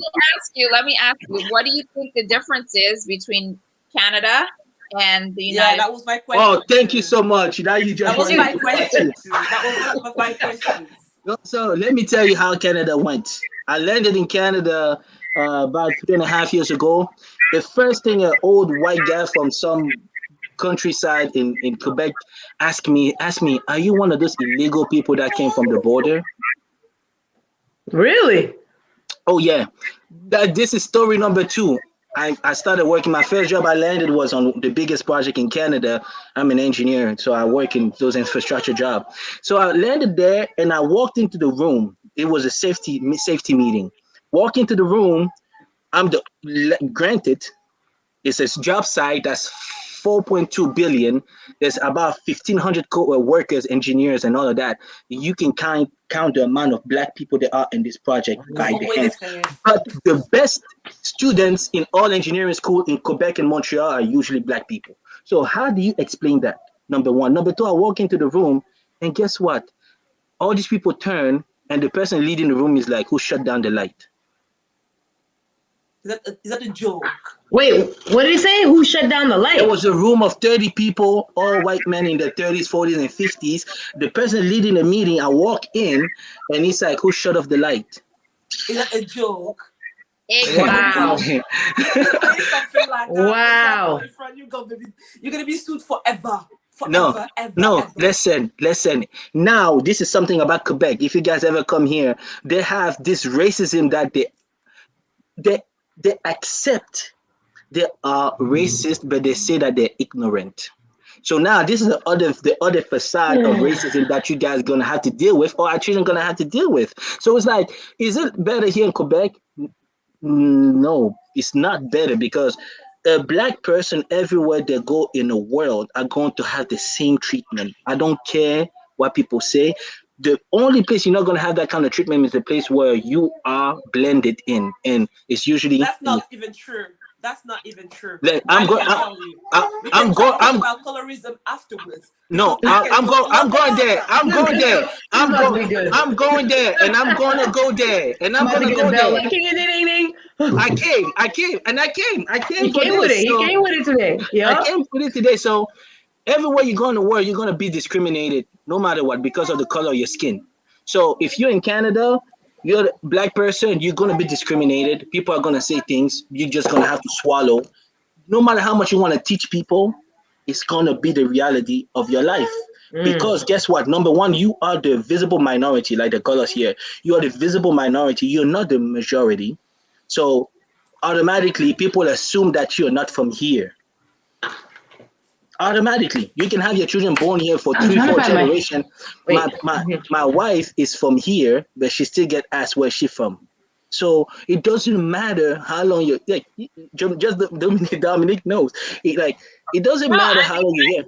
Let me ask you, what do you think the difference is between Canada and the United States? That was my question. Oh, thank you so much. Now you just that was my question. That was one of my questions. So let me tell you how Canada went. I landed in Canada about 3.5 years ago. The first thing an old white guy from some countryside in Quebec asked me, are you one of those illegal people that came from the border? Really? Oh yeah. This is story number 2. I started working. My first job I landed was on the biggest project in Canada. I'm an engineer, so I work in those infrastructure jobs. So I landed there and I walked into the room. It was a safety meeting. Walk into the room. Granted, it's a job site that's 4.2 billion. There's about 1,500 workers, engineers, and all of that. You can count the amount of Black people there are in this project by the hand. But the best students in all engineering school in Quebec and Montreal are usually Black people. So how do you explain that? Number one. Number two, I walk into the room and guess what? All these people turn and the person leading the room is like, who shut down the light? Is that a joke? Wait, what did he say? Who shut down the light? It was a room of 30 people, all white men in their 30s, 40s, and 50s. The person leading the meeting, I walk in, and he's like, who shut off the light? Is that a joke? Wow. Something like that. Wow. You're gonna be sued forever. No, listen. Now, this is something about Quebec. If you guys ever come here, they have this racism that they accept. They are racist, but they say that they're ignorant. So now this is the other facade of racism that you guys are gonna have to deal with, or our children gonna have to deal with. So it's like, is it better here in Quebec? No, it's not better, because a Black person everywhere they go in the world are going to have the same treatment. I don't care what people say. The only place you're not going to have that kind of treatment is the place where you are blended in, and it's usually even true. That's not even true. I'm going about colorism afterwards. No, I'm going there. I'm going there, and I'm going to go there, and I'm going to go there. I came with it. He came with it today. Yeah, I came with it today. So everywhere you go in the world, you're going to be discriminated, no matter what, because of the color of your skin. So if you're in Canada, you're a Black person, you're going to be discriminated. People are going to say things. You're just going to have to swallow. No matter how much you want to teach people, it's going to be the reality of your life. Because guess what? Number one, you are the visible minority, like the colors here. You are the visible minority. You're not the majority. So automatically, people assume that you're not from here. Automatically, you can have your children born here for 3-4 generations. My wife is from here, but she still get asked where she from. So it doesn't matter how long you're like. Just Dominique knows. It doesn't matter how long you're here.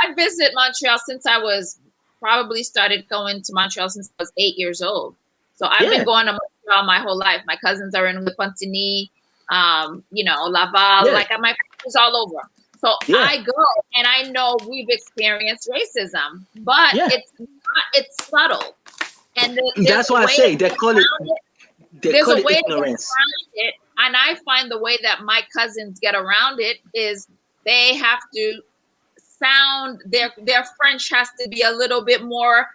I visit Montreal since I was probably started going to Montreal since I was 8 years old. So I've been going to Montreal my whole life. My cousins are in Repentigny, Laval. Like my family's all over. So I go and I know we've experienced racism, but it's subtle. And that's why I say they call it ignorance. And I find the way that my cousins get around it is they have to sound their French has to be a little bit more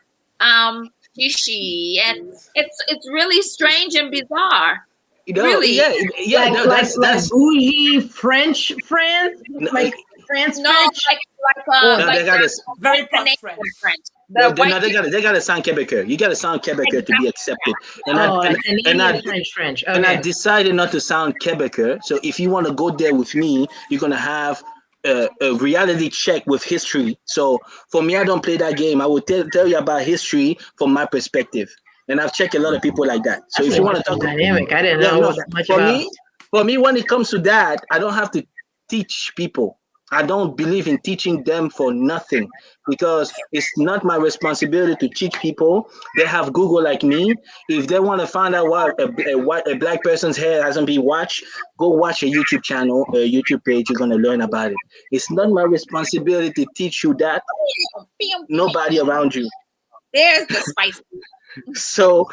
fishy, and it's really strange and bizarre. Really? That's bougie French France, like France French. They got a very French. They got to sound Quebecer. You got to sound Quebecer to be accepted. French. And I decided not to sound Quebecer. So if you want to go there with me, you're gonna have a reality check with history. So for me, I don't play that game. I will tell you about history from my perspective. And I've checked a lot of people like that. So if you want to talk dynamic, I didn't know that much about. For me, when it comes to that, I don't have to teach people. I don't believe in teaching them for nothing because it's not my responsibility to teach people. They have Google like me. If they want to find out why a black person's hair hasn't been watched, go watch a YouTube channel, a YouTube page. You're going to learn about it. It's not my responsibility to teach you that. Nobody around you. There's the spice. So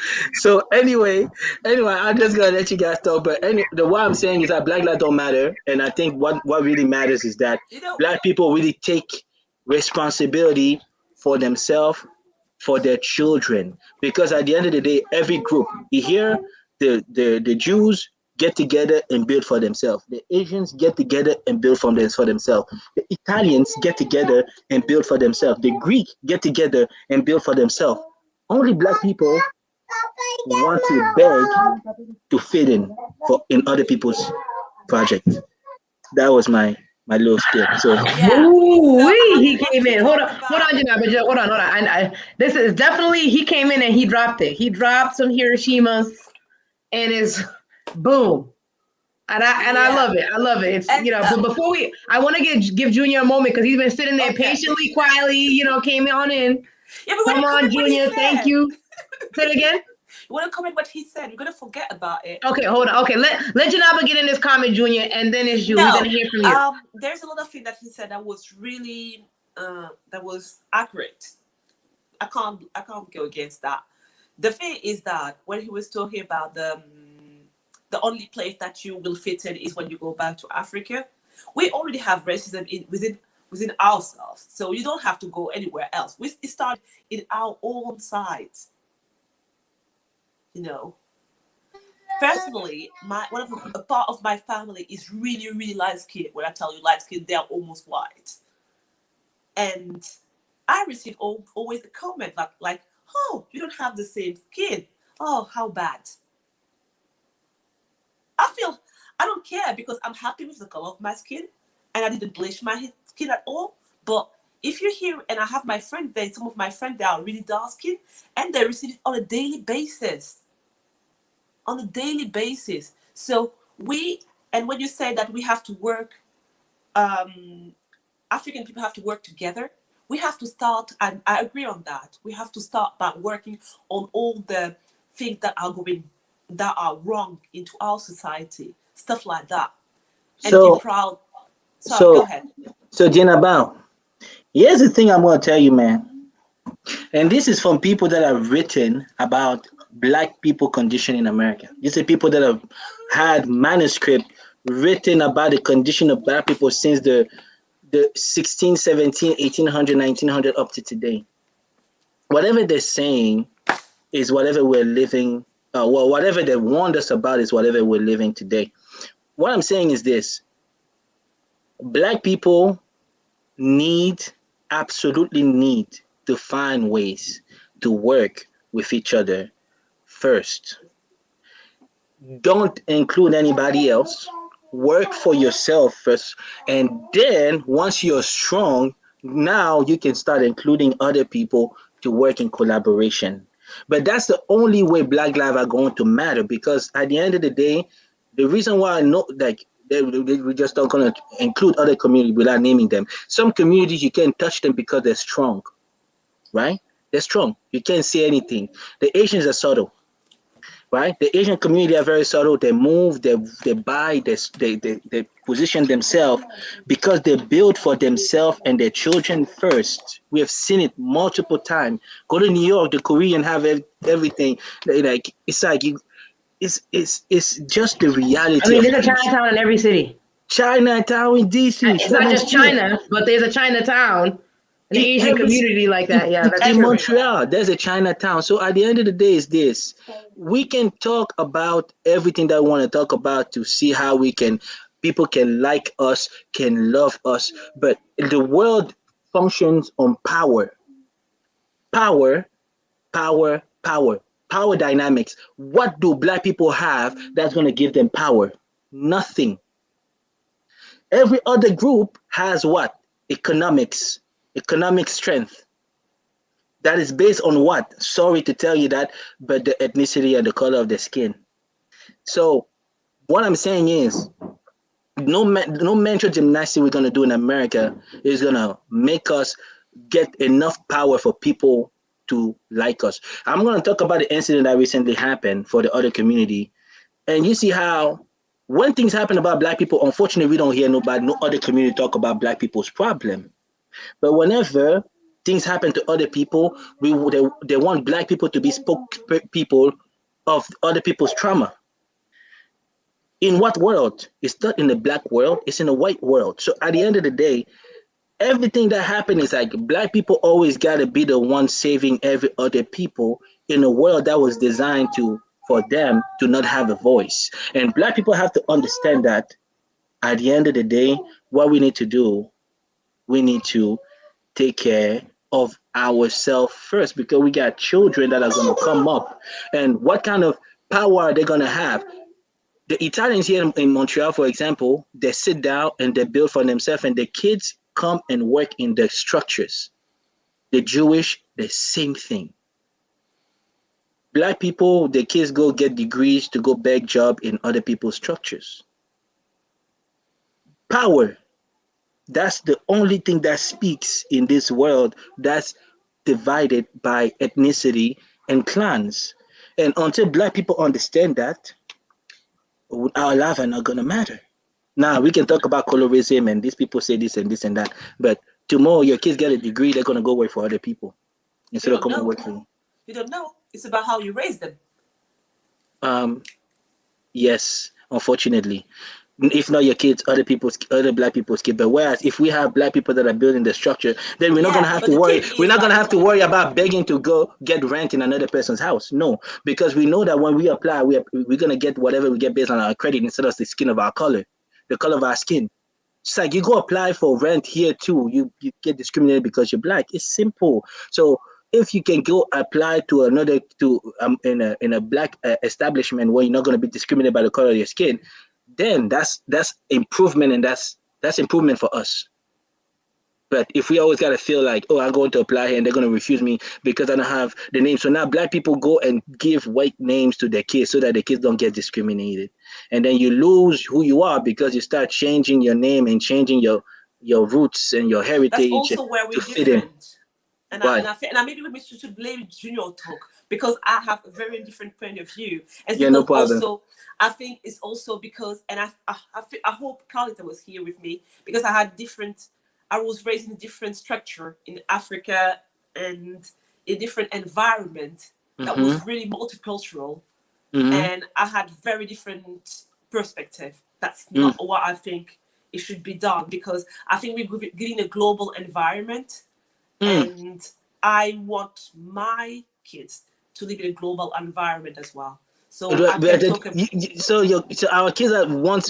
anyway, I'm just gonna let you guys talk. But what I'm saying is that Black lives don't matter, and I think what really matters is that You know, Black people really take responsibility for themselves, for their children, because at the end of the day, every group you hear the Jews get together and build for themselves. The Asians get together and build for themselves. The Italians get together and build for themselves. The Greek get together and build for themselves. Only Black people want to beg to fit in other people's project. That was my little spiel. So yeah. Ooh, So I he want came to in. talk Hold on, Janaba. Hold on. This is definitely, he came in and he dropped it. He dropped some Hiroshimas and is boom. And I love it. I love it. It's, And, but before I want to give Junior a moment because he's been sitting there Okay. patiently, quietly, came on in. Yeah, but Come on, Junior. Thank you. Say it again. You want to comment what he said? We're gonna forget about it. Okay, hold on. Okay, let Janaba get in this comment, Junior, and then it's you. We're gonna hear from you. There's a lot of things that he said that was really that was accurate. I can't go against that. The thing is that when he was talking about the only place that you will fit in is when you go back to Africa. We already have racism within ourselves, so you don't have to go anywhere else. We start in our own sides. Personally, a part of my family is really, really light skinned. When I tell you light skinned, they are almost white. And I receive always a comment like, oh, you don't have the same skin. Oh, how bad. I don't care because I'm happy with the color of my skin and I didn't bleach my skin at all. But if you're here and I have my friends there, some of my friends, they are really dark skinned and they receive it on a daily basis. So when you say that we have to work, African people have to work together, we have to start, and I agree on that, we have to start by working on all the things that are wrong into our society, stuff like that, and be proud. Go ahead. So Janaba, here's the thing I'm gonna tell you, man. And this is from people that have written about Black people condition in America. These are people that have had manuscript written about the condition of Black people since the 16, 17, 1800, 1900 up to today. Whatever they're saying is whatever we're living, whatever they warned us about is whatever we're living today. What I'm saying is this: Black people absolutely need to find ways to work with each other first. Don't include anybody else. Work for yourself first. And then once you're strong, now you can start including other people to work in collaboration. But that's the only way Black lives are going to matter, because at the end of the day, the reason why I know, like, we just not going to include other communities without naming them. Some communities, you can't touch them because they're strong, right? They're strong. You can't say anything. The Asians are subtle, right? The Asian community are very subtle. They move, they buy, they position themselves because they build for themselves and their children first. We have seen it multiple times. Go to New York, the Korean have everything. It's just the reality. I mean, there's a Chinatown in every city. Chinatown in DC. It's not just China, but there's a Chinatown. The Asian community like that, yeah. That's in true. Montreal, there's a Chinatown. So at the end of the day, is this: we can talk about everything that we want to talk about to see how people can like us, can love us, but the world functions on power dynamics. What do Black people have that's going to give them power? Nothing. Every other group has what? Economic strength. That is based on what? Sorry to tell you that, but the ethnicity and the color of the skin. So what I'm saying is, no mental gymnastics we're gonna do in America is gonna make us get enough power for people to like us. I'm gonna talk about the incident that recently happened for the other community, and you see how when things happen about black people, unfortunately, we don't hear no other community talk about black people's problem. But whenever things happen to other people, they want black people to be people of other people's trauma. In what world? It's not in the black world, it's in the white world. So at the end of the day, everything that happened is like black people always gotta be the one saving every other people in a world that was designed for them to not have a voice. And black people have to understand that at the end of the day, what we need to do, we need to take care of ourselves first, because we got children that are going to come up, and what kind of power are they going to have? The Italians here in Montreal, for example, they sit down and they build for themselves, and the kids come and work in the structures. The Jewish, the same thing. Black people, the kids go get degrees to go beg job in other people's structures. Power. That's the only thing that speaks in this world that's divided by ethnicity and clans. And until black people understand that, our lives are not going to matter. Now, we can talk about colorism and these people say this and this and that, but tomorrow your kids get a degree, they're going to go work for other people instead of coming work for you. You don't know. It's about how you raise them. Yes, unfortunately. If not your kids, other black people's kids. But whereas if we have black people that are building the structure, then we're not gonna have to worry. We're not gonna have to worry about begging to go get rent in another person's house. No, because we know that when we apply, we're gonna get whatever we get based on our credit instead of the skin of our color, the color of our skin. It's like you go apply for rent here too, you get discriminated because you're black. It's simple. So if you can go apply to another in a black establishment where you're not gonna be discriminated by the color of your skin, then that's improvement, and that's improvement for us. But if we always gotta feel like, oh, I'm going to apply here and they're gonna refuse me because I don't have the name, so now black people go and give white names to their kids so that the kids don't get discriminated, and then you lose who you are because you start changing your name and changing your roots and your heritage. That's also where we're different. And I maybe we should blame Junior talk because I have a very different point of view. And yeah, no problem. Also, I think it's also because, and I hope Carlita was here with me because I was raised in a different structure in Africa and a different environment that was really multicultural, and I had very different perspective. That's not what I think it should be done, because I think we're getting a global environment. And I want my kids to live in a global environment as well. So our kids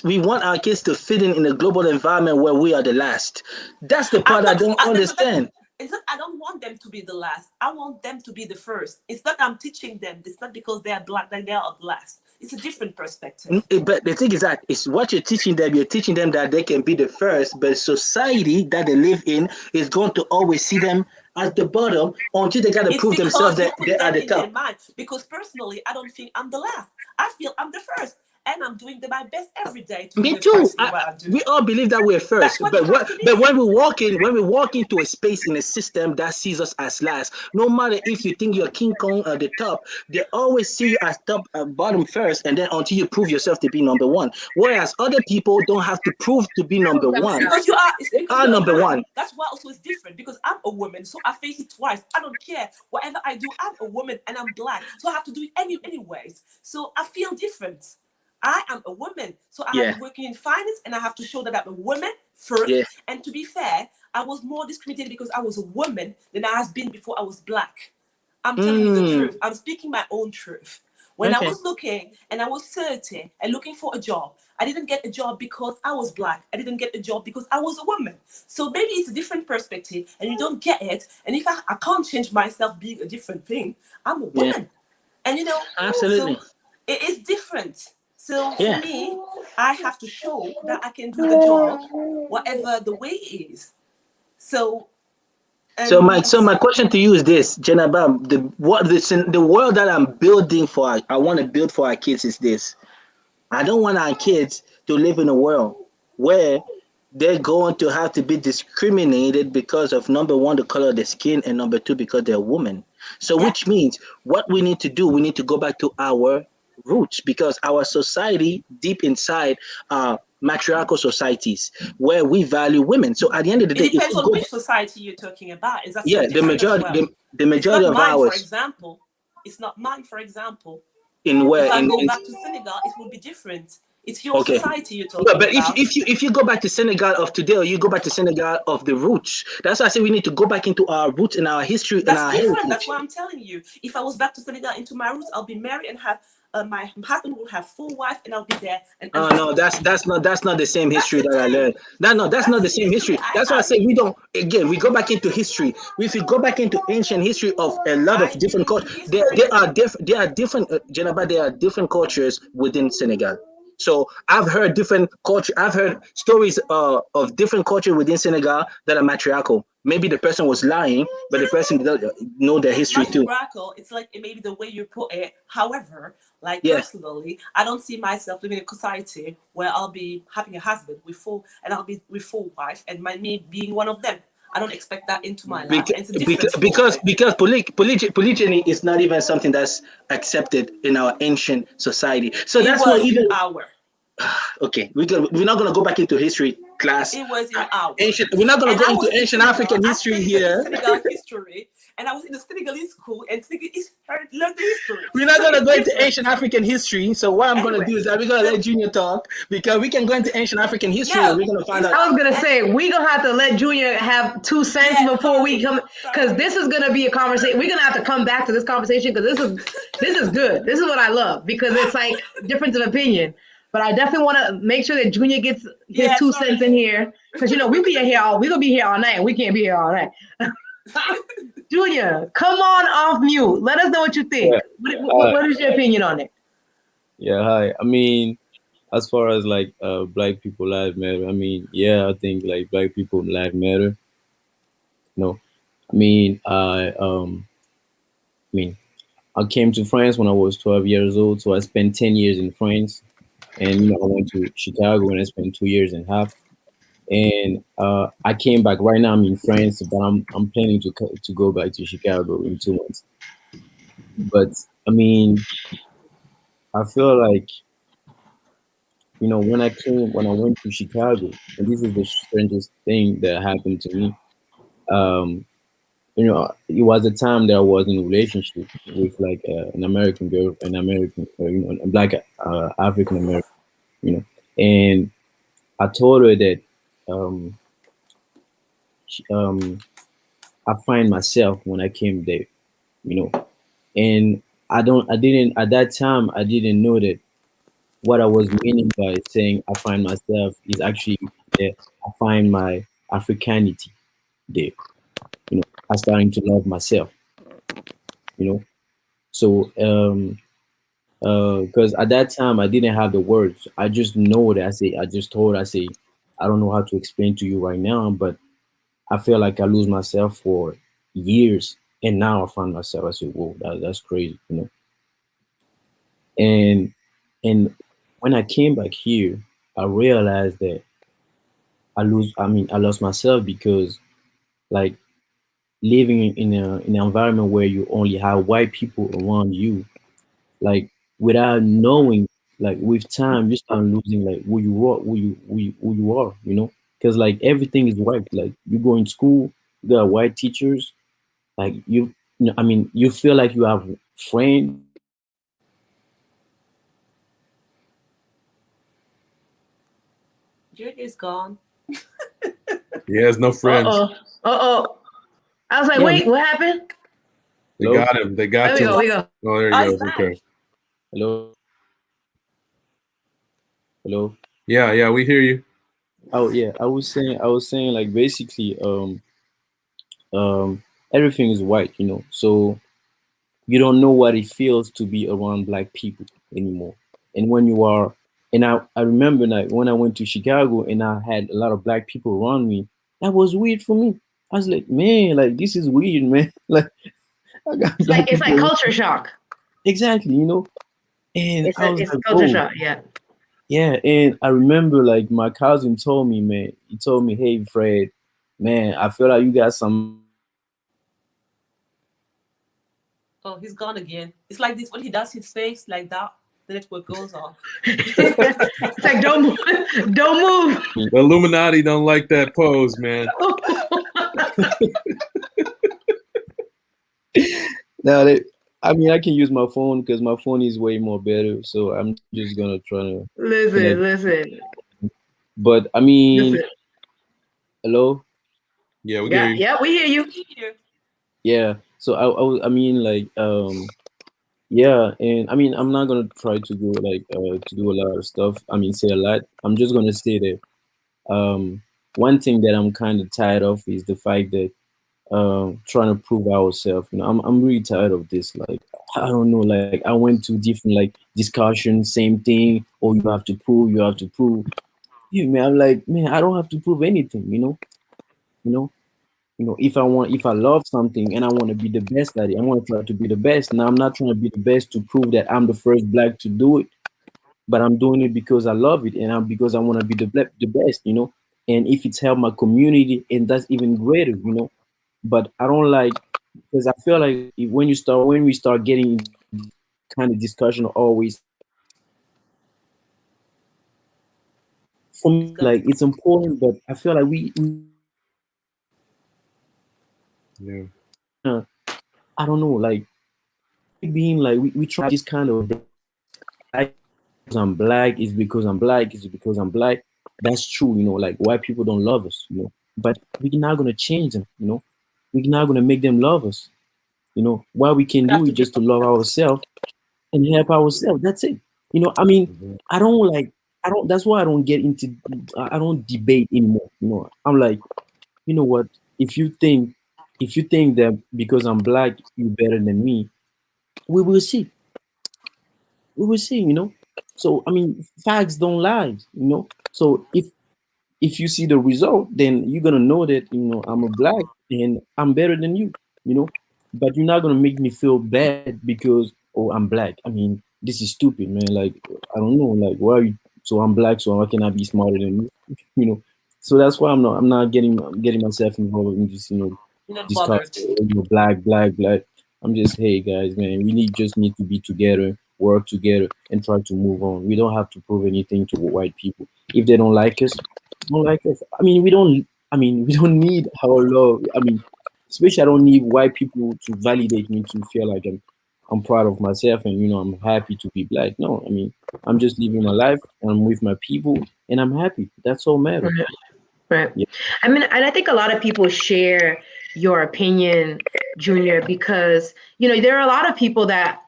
we want our kids to fit in a global environment where we are the last. That's the part I don't understand. It's not, I don't want them to be the last. I want them to be the first. It's not I'm teaching them. It's not because they are black that they are the last. It's a different perspective. But the thing is that it's what you're teaching them. You're teaching them that they can be the first, but society that they live in is going to always see them at the bottom until they got to prove themselves that they're at the top. Because personally, I don't think I'm the last. I feel I'm the first. And I'm doing my best every day. Me too. We all believe that we're first, but when we walk into a space in a system that sees us as last, no matter if you think you're King Kong at the top, they always see you as top bottom first, and then until you prove yourself to be number one. Whereas other people don't have to prove to be number one. Because you are number one. That's why also it's different, because I'm a woman, so I face it twice. I don't care. Whatever I do, I'm a woman and I'm black, so I have to do it anyways. So I feel different. I am a woman, so I'm working in finance, and I have to show that I'm a woman first. Yeah. And to be fair, I was more discriminated because I was a woman than I has been before I was black. I'm telling you the truth. I'm speaking my own truth. When I was looking, and I was 30 and looking for a job, I didn't get a job because I was black. I didn't get a job because I was a woman. So maybe it's a different perspective, and you don't get it. And if I can't change myself being a different thing, I'm a woman. And absolutely, so it is different. So for me, I have to show that I can do the job, whatever the way is. So my question to you is this, Jenabam, the world that I'm building I want to build for our kids is this. I don't want our kids to live in a world where they're going to have to be discriminated because of, number one, the color of their skin, and number two, because they're women. So, Yeah. which means what we need to do, we need to go back to our roots, because our society deep inside matriarchal societies where we value women. So at the end of the It day, if depends we on go, which society you're talking about. Is that so yeah, different as well? the It's majority not of mine, for ours example. It's not mine, for example. in where If I go in back to Senegal, it will be different. It's your okay. society you're Yeah, talking but about. if you go back to Senegal of today, or you go back to Senegal of the roots, that's why I say we need to go back into our roots and our history and That's our different. That's heritage. why I'm telling you. If I was back to Senegal into my roots, I'll be married and have my husband will have full wife, and I'll be there. And Oh no, that's not the same that's history the that I thing. learned. No, that's not That's the the same history history. I That's why I have. say we don't. Again, we go back into history. If we go back into ancient history of a lot of I've been different into cultures, history. there are different. Janaba, there are different cultures within Senegal. So I've heard different culture. I've heard stories of different culture within Senegal that are matriarchal. Maybe the person was lying, but the person doesn't know their It's history too. matriarchal. It's like maybe the way you put it. However, like Yeah. personally, I don't see myself living in a society where I'll be having a husband with full, and I'll be with full wife, and me being one of them. I don't expect that into my life, and it's a different story. Because polygyny is not even something that's accepted in our ancient society. So It that's why was even in our. okay, we're not gonna go back into history class. It was in our. Ancient. We're not gonna And go I into was in ancient Senegal. African I history studied the here. Senegal history, and I was in the Senegalese school, and Senegalese learned the history. We're not So gonna it's go into different. ancient African history. So what I'm gonna do Anyway, is that we're gonna so let Junior talk, because we can go into ancient African history and no, we're gonna find it's out. I was gonna and say we gonna have to let Junior have 2 cents yeah, before we come, because sorry. this is gonna be a conversation. We're gonna have to come back to this conversation because this is good. This is what I love, because it's like difference of opinion. But I definitely want to make sure that Junior gets his Yeah, 2 cents in sorry. here, because we be here all we gonna be here all night, and we can't be here all night. Junior, come on off mute. Let us know what you think. Yeah. What is your opinion on it? Yeah, hi. I mean, as far as like black people lives matter, I mean, yeah, I think like black people lives matter. No, I mean, I mean, I came to France when I was 12 years old, so I spent 10 years in France, and I went to Chicago and I spent 2 years and a half, and I came back. Right now I'm in France, but I'm planning to go back to Chicago in 2 months. But I mean, I feel like when I went to Chicago, and this is the strangest thing that happened to me. Um, it was a time that I was in a relationship with like an American girl, an American, a black African American, and I told her that um, I find myself when I came there, and I didn't at that time I didn't know that what I was meaning by saying I find myself is actually that I find my Africanity there. I starting to love myself. You know, so because at that time I didn't have the words. I just know that I say I don't know how to explain to you right now, but I feel like I lose myself for years, and now I find myself. I say, whoa, that's crazy. And and when I came back here, I realized that I lost myself because like living in an environment where you only have white people around you, like without knowing, like with time you start losing like who you are, because like everything is white. Like you go in school, you got white teachers, like you feel like you have friends. Jude is gone. He has no friends. I was like, Yeah. wait, what happened? They Hello? got him. They got There to we him. go. Oh, there Oh, he he's goes. back. Okay. Hello? Hello? Yeah, we hear you. Oh yeah, I was saying like basically everything is white, so you don't know what it feels to be around black people anymore. And when you are, and I remember like when I went to Chicago and I had a lot of black people around me, that was weird for me. I was like, man, like this is weird, man. Like I got black It's like people. culture shock. Exactly, and I was It's like, culture whoa. shock. Yeah. Yeah, and I remember like my cousin told me, man, he told me, hey Fred, man, I feel like you got some. Oh, he's gone again. It's like this when he does his face like that, the network goes off. It's like don't move, don't move. The Illuminati don't like that pose, man. Now they, I mean, I can use my phone because my phone is way more better. So I'm just gonna try to connect. Listen. But I mean, Listen. hello. Yeah, we can hear you. Yeah, we hear you. Here. Yeah. So I mean, like, yeah, and I mean, I'm not gonna try to go like to do a lot of stuff. I mean, say a lot. I'm just gonna say that one thing that I'm kind of tired of is the fact that trying to prove ourselves. You know, I'm really tired of this. Like, I don't know. Like, I went to different like discussions, same thing. Oh, you have to prove. You have to prove. Yeah, man. I'm like, man, I don't have to prove anything. You know. If I love something and I want to be the best at it, I want to try to be the best. Now I'm not trying to be the best to prove that I'm the first black to do it, but I'm doing it because I love it and because I want to be the best. And if it's helped my community, and that's even greater. But I don't like, because I feel like when we start getting kind of discussion always, for He's me, gone. like it's important, but I feel like Yeah. I don't know, like being like we try this kind of like, I'm black is because I'm black is because I'm black. That's true, like white people don't love us. But we're not gonna change them. We're not gonna make them love us. What we can We have do is to be just to love ourselves and help ourselves. That's it. I mean, Mhm. I don't. That's why I don't get into. I don't debate anymore. I'm like, you know what? If you think, that because I'm black, you're better than me, we will see. We will see. So I mean, facts don't lie. So if you see the result, then you're gonna know that I'm a black and I'm better than you. But you're not gonna make me feel bad because I'm black. I mean, this is stupid, man. Like I don't know, like why are you? So I'm black, so why can I be smarter than you? You know. So that's why I'm not getting myself involved in this You're not discuss bothered. black. I'm just, hey guys, man, we just need to be together, work together, and try to move on. We don't have to prove anything to white people. If they don't like us, don't like us. I mean, we don't. I mean, we don't need our love. I mean, especially I don't need white people to validate me to feel like I'm proud of myself and I'm happy to be black. No, I mean, I'm just living my life. I'm with my people, and I'm happy. That's all matters. Right. Yeah. I mean, and I think a lot of people share your opinion, Junior, because, there are a lot of people that,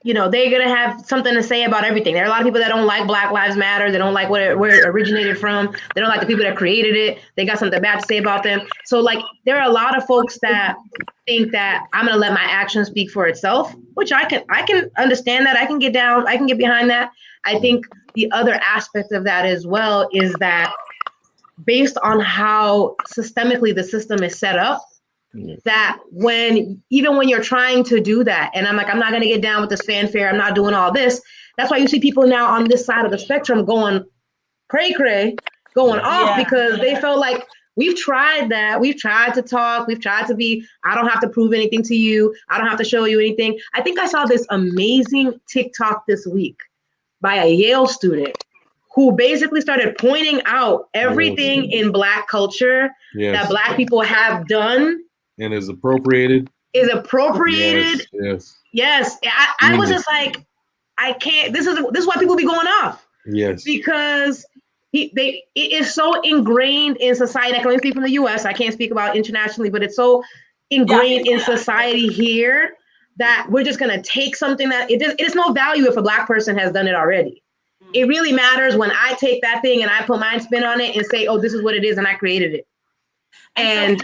they're going to have something to say about everything. There are a lot of people that don't like Black Lives Matter. They don't like where it originated from. They don't like the people that created it. They got something bad to say about them. So, like, there are a lot of folks that think that I'm going to let my actions speak for itself, which I can understand that. I can get down. I can get behind that. I think the other aspect of that as well is that based on how systemically the system is set up, that even when you're trying to do that, and I'm like, I'm not going to get down with this fanfare, I'm not doing all this. That's why you see people now on this side of the spectrum going cray, going off, Yeah. because they felt like we've tried that. We've tried to talk. We've tried to be, I don't have to prove anything to you. I don't have to show you anything. I think I saw this amazing TikTok this week by a Yale student who basically started pointing out everything in Black culture Yes. that Black people have done And is appropriated. is appropriated. Yes. I was just like, I can't. This is why people be going off. Yes. Because it is so ingrained in society. I can only speak from the U.S. I can't speak about internationally, but it's so ingrained in society here that we're just gonna take something that it is no value if a Black person has done it already. It really matters when I take that thing and I put my spin on it and say, oh, this is what it is, and I created it. And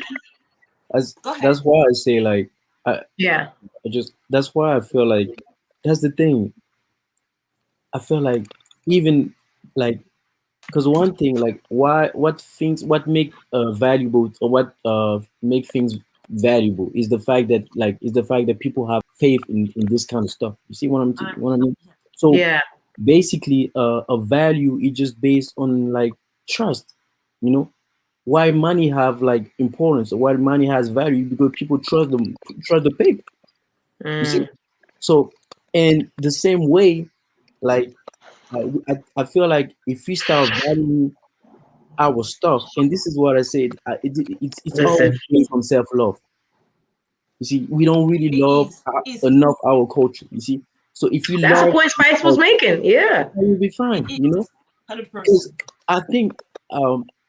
that's why I say, like, that's why I feel like that's the thing. I feel like even like, because one thing, like, what make valuable, or what make things valuable is the fact that people have faith in this kind of stuff. You see what I mean? So basically a value is just based on like trust, you know. Why money have like importance, why money has value, because people trust them, trust the paper, you see. So in the same way, like I feel like if we start valuing our stuff, and this is what I said, it's always Listen, based on self-love. You see, we don't really It love is, enough our culture, you see. So if we that's the love point Spice our was making. Yeah. we'll be it fine, you know. is, 100%. Because I think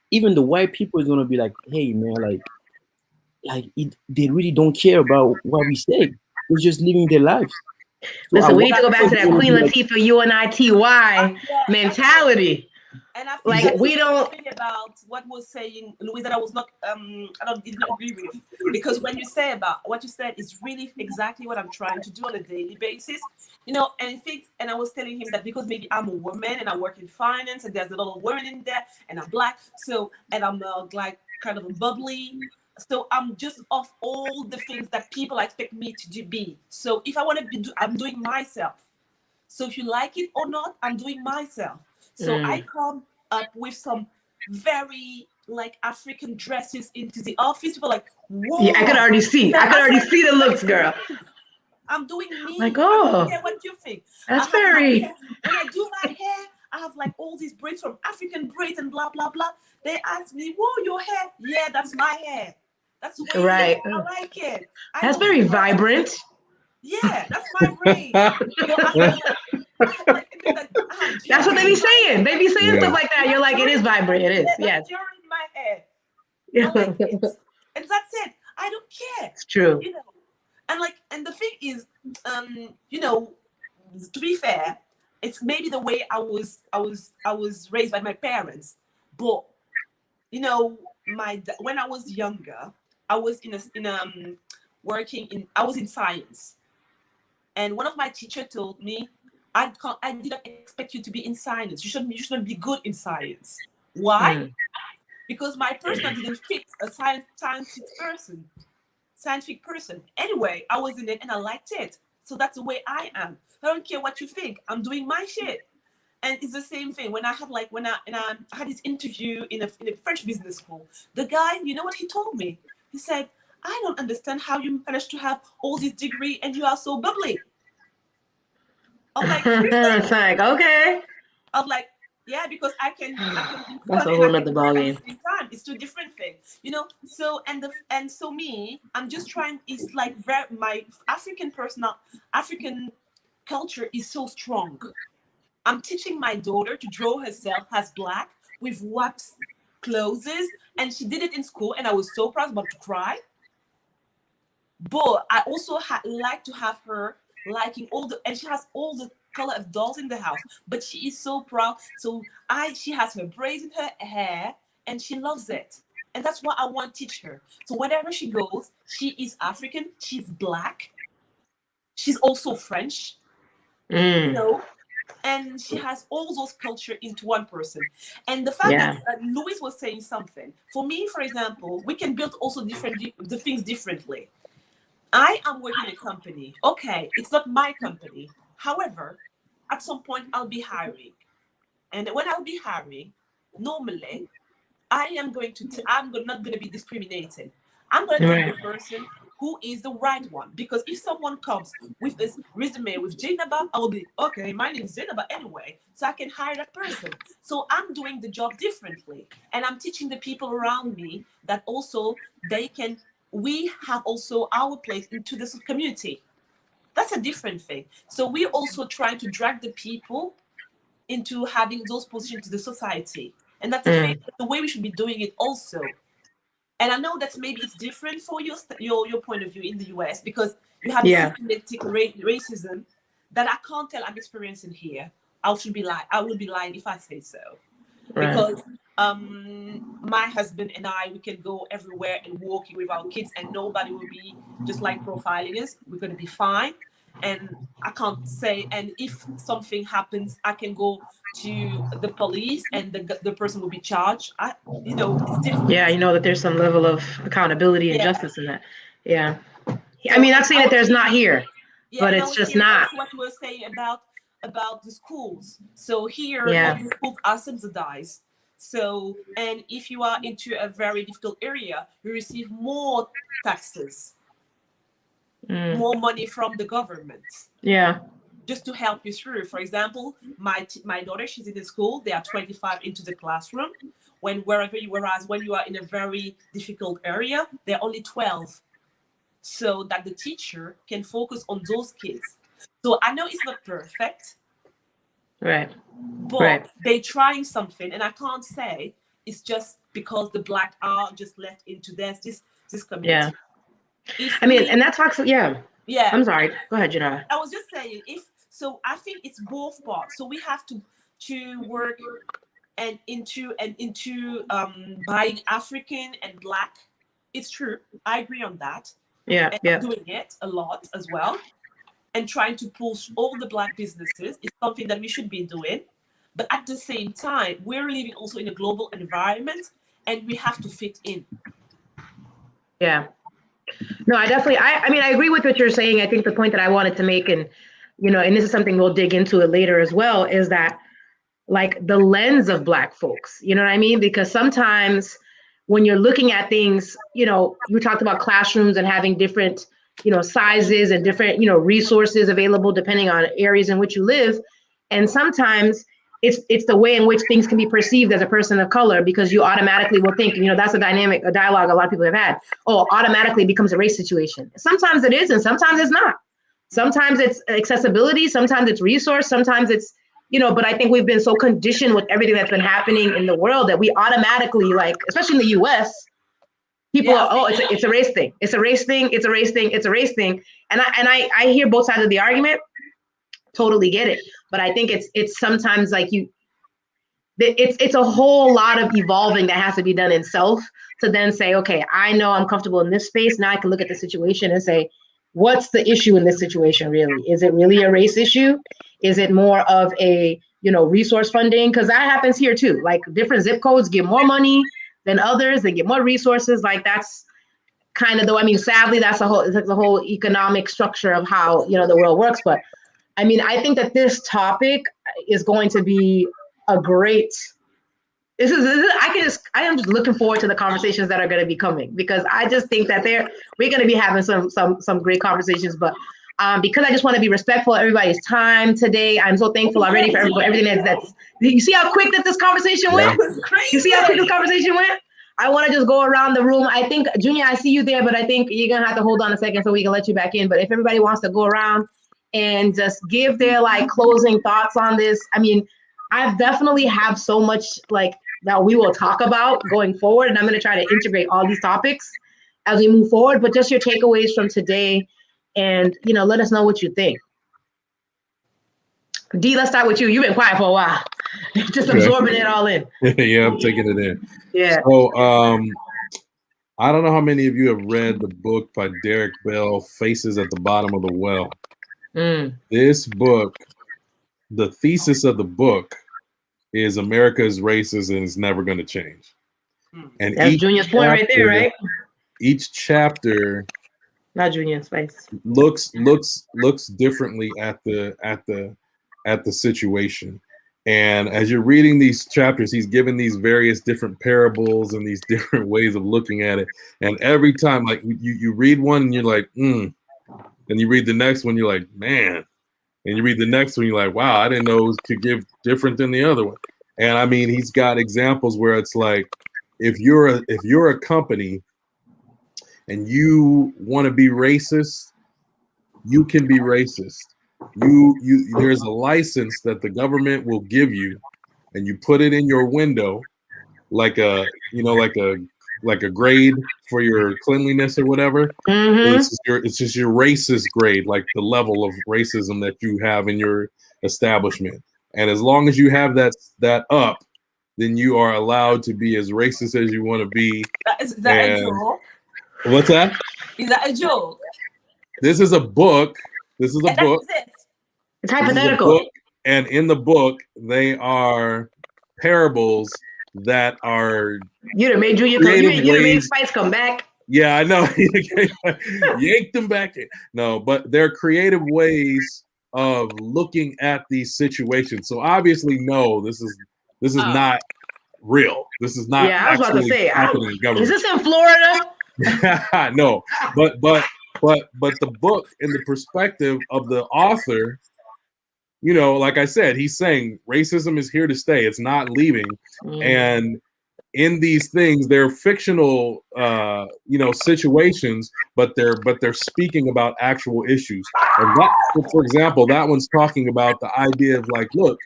even the white people is gonna be like, hey man, they really don't care about what we say. They're just living their lives. So Listen, we what need to go back to that gonna Queen be like, Latifah UNITY Yeah, that's it. mentality. And I think Like that's we the don't. thing about what was saying, Louise, that I was not, did not agree with, because when you say about what you said is really exactly what I'm trying to do on a daily basis, you know. And I think, and I was telling him that because maybe I'm a woman and I work in finance, and there's a lot of women in there, and I'm black, so, and I'm like kind of a bubbly, so I'm just off all the things that people expect me to be. So if I want to be, I'm doing myself. So if you like it or not, I'm doing myself. So I come up with some very like African dresses into the office. People are like, whoa. Yeah, I could already see. I could already see the looks, girl. I'm doing me. Like, I oh, don't care what you think. that's I have my very. hair. When I do my hair, I have like all these braids from African braids and blah, blah, blah. They ask me, whoa, your hair. Yeah, that's my hair. That's the way Right. it is. I like it. That's very vibrant. Yeah, that's my brain. So I have like That's what they be saying. They be saying Yeah. stuff like that. You're like, it is vibrant. It is. Yes. You're in my hair. I like it. And that's it. I don't care. It's true. You know. And like, and the thing is, you know, to be fair, it's maybe the way I was raised by my parents. But you know, when I was younger, I was I was in science. And one of my teachers told me, I didn't expect you to be in science. You shouldn't be good in science. Why? Because my personality didn't fit a scientific person. Anyway, I was in it and I liked it. So that's the way I am. I don't care what you think. I'm doing my shit. And it's the same thing when I had this interview in a French business school. The guy, you know what he told me? He said, I don't understand how you managed to have all this degree and you are so bubbly. I'm like, it's like, okay. I'm like, yeah, because I can be That's fun a and whole I can nother work at ballgame. the same time. It's two different things, you know. So so me, I'm just trying. It's like my African culture is so strong. I'm teaching my daughter to draw herself as black with wax clothes, and she did it in school, and I was so proud, about to cry. But I also like to have her liking and she has all the color of dolls in the house, but she is so proud. So she has her braids in her hair and she loves it. And that's what I want to teach her. So wherever she goes, she is African, she's black, she's also French, you know, and she has all those culture into one person. And the fact that Louis was saying something, for me, for example, we can build also the things differently. I am working in a company. Okay, it's not my company. However, at some point I'll be hiring. And when I'll be hiring, normally I'm not going to be discriminating. I'm going to take the person who is the right one. Because if someone comes with this resume with Zainaba, I will be, okay, my name is Zainaba anyway, so I can hire that person. So I'm doing the job differently. And I'm teaching the people around me that also we have also our place into this community. That's a different thing. So we also try to drag the people into having those positions to the society. And that's the way we should be doing it also. And I know that maybe it's different for your point of view in the US, because you have systematic racism that I can't tell I'm experiencing here. I would be lying if I say so. Right. Because my husband and I, we can go everywhere and walking with our kids and nobody will be just like profiling us. We're going to be fine. And I can't say, and if something happens, I can go to the police and the person will be charged. It's different. Yeah, you know that there's some level of accountability and justice in that. Yeah. So I mean, not saying that there's not here, but it's just not. What you were saying about about the schools. So here, Yeah. all the schools are subsidized. So, and if you are into a very difficult area, you receive more taxes, more money from the government Yeah. just to help you through. For example, my daughter, she's in the school. They are 25 into the classroom. Whereas when you are in a very difficult area, they're only 12, so that the teacher can focus on those kids. So I know it's not perfect, Right. but Right. they're trying something, and I can't say it's just because the Black are just left into this community. Yeah. If I mean, we- and that talks. Yeah. yeah. I'm sorry. Go ahead, Janara. I was just saying, I think it's both parts. So we have to work into buying African and Black. It's true. I agree on that. Yeah. And Yeah. doing it a lot as well. And trying to push all the Black businesses is something that we should be doing. But at the same time, we're living also in a global environment, and we have to fit in. Yeah. No, I mean, I agree with what you're saying. I think the point that I wanted to make, and, and this is something we'll dig into it later as well, is that like the lens of Black folks, you know what I mean? Because sometimes when you're looking at things, you talked about classrooms and having different, sizes and different, resources available depending on areas in which you live. And sometimes it's the way in which things can be perceived as a person of color, because you automatically will think, that's a dialogue a lot of people have had. Oh, automatically becomes a race situation. Sometimes it is, and sometimes it's not. Sometimes it's accessibility, sometimes it's resource, sometimes it's, but I think we've been so conditioned with everything that's been happening in the world that we automatically, like, especially in the US, people are, it's a race thing. It's a race thing. It's a race thing. It's a race thing. And I hear both sides of the argument. Totally get it. But I think it's sometimes like it's a whole lot of evolving that has to be done in self to then say, okay, I know I'm comfortable in this space. Now I can look at the situation and say, what's the issue in this situation really? Is it really a race issue? Is it more of a, resource funding? Because that happens here too. Like different zip codes get more money than others. They get more resources. Like that's kind of sadly, that's the whole economic structure of how, the world works. But I mean, I think that this topic is going to be a great, I am just looking forward to the conversations that are going to be coming, because I just think that we're going to be having some great conversations. But because I just want to be respectful of everybody's time today, I'm so thankful already for everything that's. You see how quick that this conversation went? You see how quick this conversation went? I want to just go around the room. I think, Junior, I see you there, but I think you're going to have to hold on a second so we can let you back in. But if everybody wants to go around and just give their closing thoughts on this. I mean, I've definitely have so much that we will talk about going forward, and I'm going to try to integrate all these topics as we move forward. But just your takeaways from today, and let us know what you think. D, let's start with you. You've been quiet for a while, just absorbing it all in. Yeah, I'm taking it in. Yeah. So, I don't know how many of you have read the book by Derek Bell, Faces at the Bottom of the Well. This book, the thesis of the book is America is racist and it's never going to change. And that's Junior's point right there, right? Each chapter, not Junior's face, looks differently at the situation. And as you're reading these chapters, he's given these various different parables and these different ways of looking at it. And every time, like you read one and you're like, and you read the next one, you're like, man. And you read the next one, you're like, wow, I didn't know it could give different than the other one. And I mean, he's got examples where it's like, if you're a company and you want to be racist, you can be racist. There's a license that the government will give you, and you put it in your window, like a grade for your cleanliness or whatever. It's just your racist grade, like the level of racism that you have in your establishment. And as long as you have that up, then you are allowed to be as racist as you want to be. Is that a joke? What's that? Is that a joke? This is a book. This is a book. It's hypothetical. And in the book, they are parables that are. You done made Junior made Spice come back. Yeah, I know. Yanked them back in. No, but they're creative ways of looking at these situations. So obviously, no, this is not real. This is not. Yeah, I was about to say, happening in government. is this in Florida? No, but the book in the perspective of the author, you know, like I said, he's saying racism is here to stay. It's not leaving. And in these things, they're fictional, you know, situations, but they're speaking about actual issues. And that, for example, that one's talking about the idea of like, look,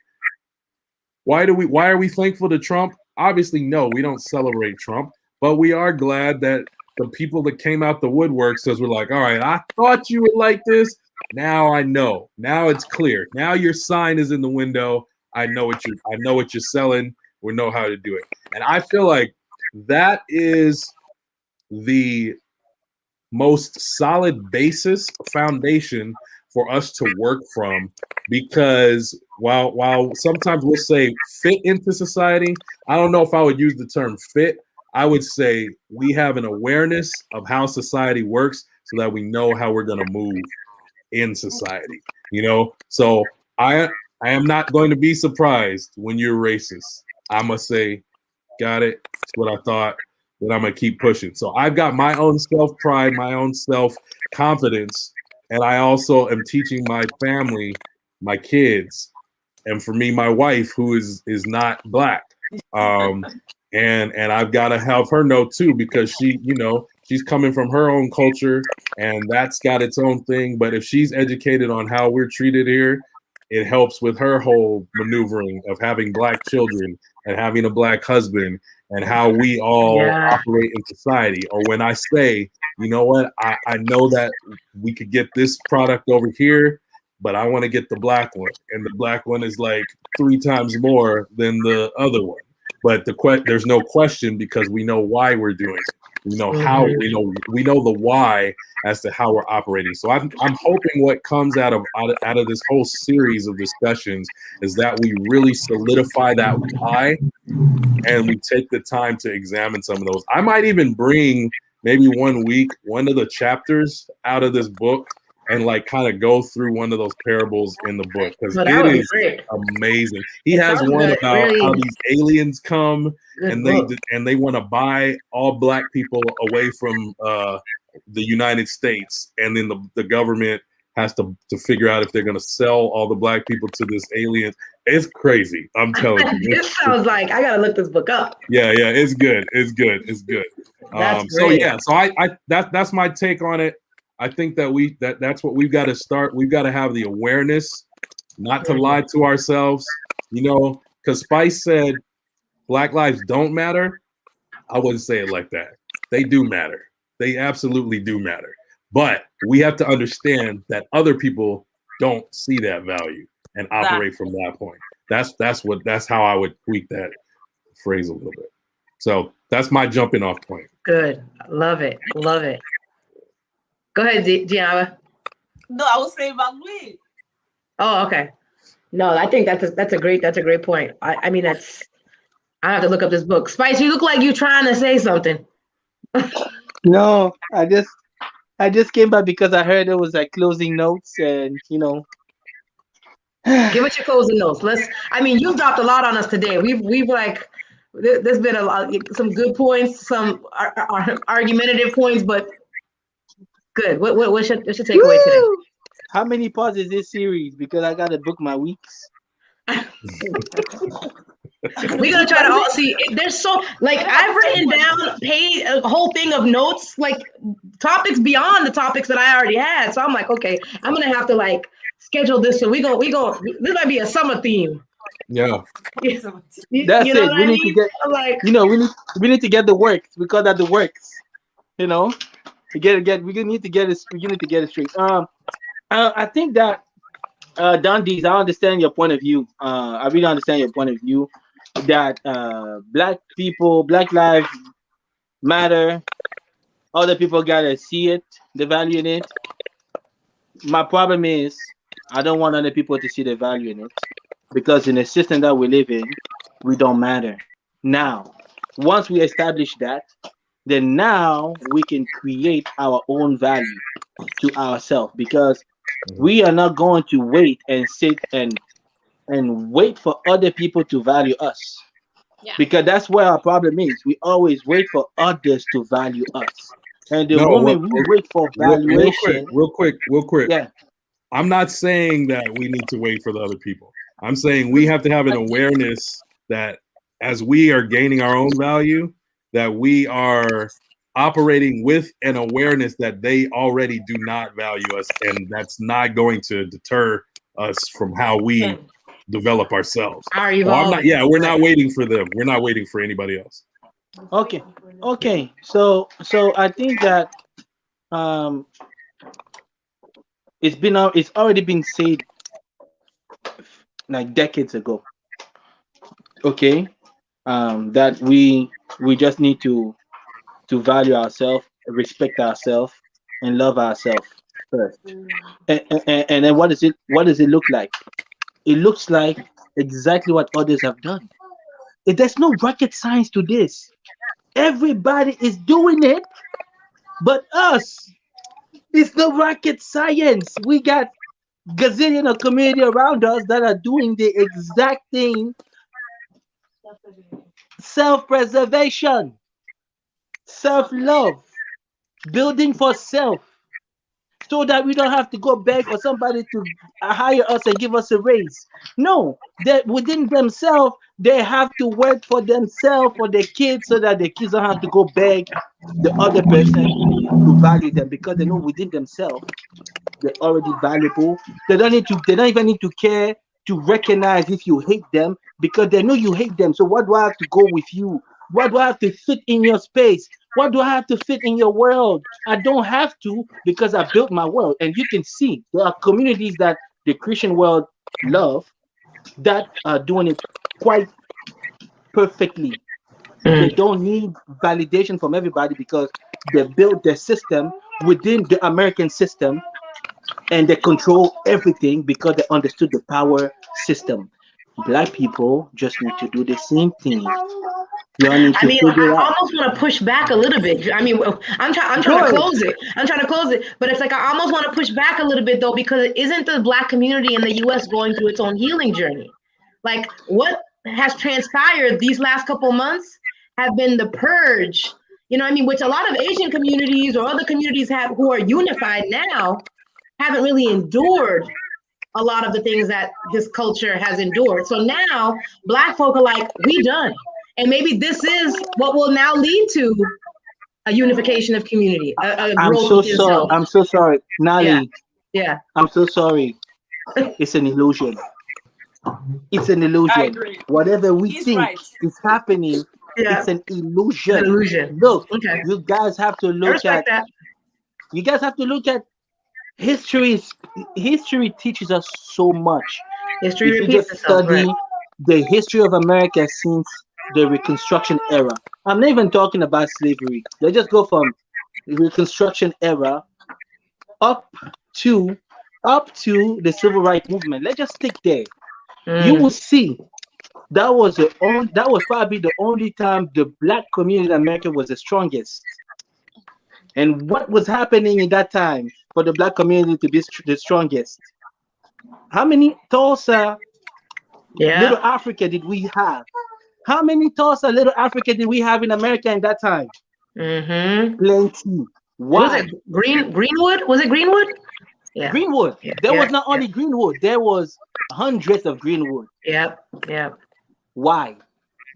why are we thankful to Trump? Obviously, no, we don't celebrate Trump, but we are glad that the people that came out the woodwork says we're like, all right, I thought you would like this. Now I know. Now it's clear. Now your sign is in the window. I know what you're selling. We know how to do it. And I feel like that is the most solid basis, foundation for us to work from, because while sometimes we'll say fit into society, I don't know if I would use the term fit. I would say we have an awareness of how society works so that we know how we're going to move in society, you know? So I am not going to be surprised when you're racist. I must say, got it. That's what I thought. Then I'm going to keep pushing. So I've got my own self-pride, my own self-confidence, and I also am teaching my family, my kids, and for me, my wife, who is not Black. And I've got to help her know too, because she, you know, she's coming from her own culture and that's got its own thing. But if she's educated on how we're treated here, it helps with her whole maneuvering of having Black children and having a Black husband and how we all operate in society. Or when I say, you know what, I know that we could get this product over here, but I want to get the Black one. And the Black one is like 3 times more than the other one. But there's no question, because we know why we're doing it. We know how. We know the why as to how we're operating. So I'm hoping what comes out of this whole series of discussions is that we really solidify that why, and we take the time to examine some of those. I might even bring maybe one week one of the chapters out of this book and like kind of go through one of those parables in the book, because it is amazing. He has one about how these aliens come and they want to buy all Black people away from the United States, and then the government has to figure out if they're going to sell all the Black people to this alien. It's crazy. I'm telling you. This sounds like I gotta look this book up. Yeah, it's good. It's good. So yeah, so that's my take on it. I think that that's what we've got to start. We've got to have the awareness not to lie to ourselves, you know, because Spice said Black lives don't matter. I wouldn't say it like that. They do matter. They absolutely do matter. But we have to understand that other people don't see that value and operate from that point. That's how I would tweak that phrase a little bit. So that's my jumping off point. Good. Love it. Go ahead, Gianna. No, I was saying about Louis. Oh, okay. No, I think that's a great point. I mean, I have to look up this book. Spice, you look like you're trying to say something. No, I just came back because I heard it was like closing notes, and you know. Give us your closing notes. You've dropped a lot on us today. We've like, there's been some good points, some argumentative points, but good. What's your takeaway today? How many parts is this series? Because I gotta book my weeks. We're gonna try to all see. There's so I've written down a whole thing of notes, like topics beyond the topics that I already had. So I'm like, okay, I'm gonna have to schedule this. So we go. This might be a summer theme. Yeah. That's it. We need to get we need to get the works. We call that the works. You know, we need to get it straight. I think that Dandies, I understand your point of view. I really understand your point of view that Black people, Black lives matter. Other people gotta see it, the value in it. My problem is I don't want other people to see the value in it, because in the system that we live in, we don't matter. Now, once we establish that, then now we can create our own value to ourselves, because We are not going to wait and sit and wait for other people to value us. Yeah. Because that's where our problem is. We always wait for others to value us. And the No, moment we wait for valuation, real quick. yeah. I'm not saying that we need to wait for the other people. I'm saying we have to have an awareness that as we are gaining our own value, that we are operating with an awareness that they already do not value us, and that's not going to deter us from how we develop ourselves. Are Well, I'm not. evolving. Yeah, we're not waiting for them. We're not waiting for anybody else. Okay. So I think that it's already been said like decades ago. Okay, that we just need to value ourselves, respect ourselves, and love ourselves first. And then what does it look like? It looks like exactly what others have done. There's no rocket science to this. Everybody is doing it, but us. It's no rocket science. We got gazillion of community around us that are doing the exact thing. Self-preservation, self-love, building for self, so that we don't have to go beg for somebody to hire us and give us a raise. No, that within themselves, they have to work for themselves, for their kids, so that the kids don't have to go beg the other person to value them, because they know within themselves they're already valuable. They don't even need to care to recognize if you hate them, because they know you hate them. So what do I have to go with you? What do I have to fit in your space? What do I have to fit in your world? I don't have to, because I built my world. And you can see there are communities that the Christian world love that are doing it quite perfectly. They don't need validation from everybody, because they built their system within the American system, and they control everything because they understood the power system. Black people just need to do the same thing. I almost want to push back a little bit. I mean, I'm trying to close it. But it's like I almost want to push back a little bit, though, because isn't the Black community in the U.S. going through its own healing journey? Like, what has transpired these last couple of months have been the purge, you know what I mean, which a lot of Asian communities or other communities have who are unified now haven't really endured a lot of the things that this culture has endured. So now Black folk are like, we done. And maybe this is what will now lead to a unification of community. I'm so sorry, Nali. Yeah. I'm so sorry. It's an illusion. It's an illusion. I agree. Whatever we He's think right. is happening, it's an illusion. It's an illusion. Look, Okay. you guys have to look at that. You guys have to look at history. History teaches us so much. History if you repeats just itself, study right? the history of America since the Reconstruction era. I'm not even talking about slavery. Let's just go from the Reconstruction era up to the Civil Rights Movement. Let's just stick there. You will see that was probably the only time the Black community in America was the strongest. And what was happening in that time for the Black community to be the strongest? How many Tulsa, Little Africa did we have? How many Tulsa, Little Africa did we have in America in that time? Plenty. Why? Was it Greenwood? Was it Greenwood? Yeah. Greenwood. There was not only Greenwood, there was hundreds of Greenwood. Yep. Why?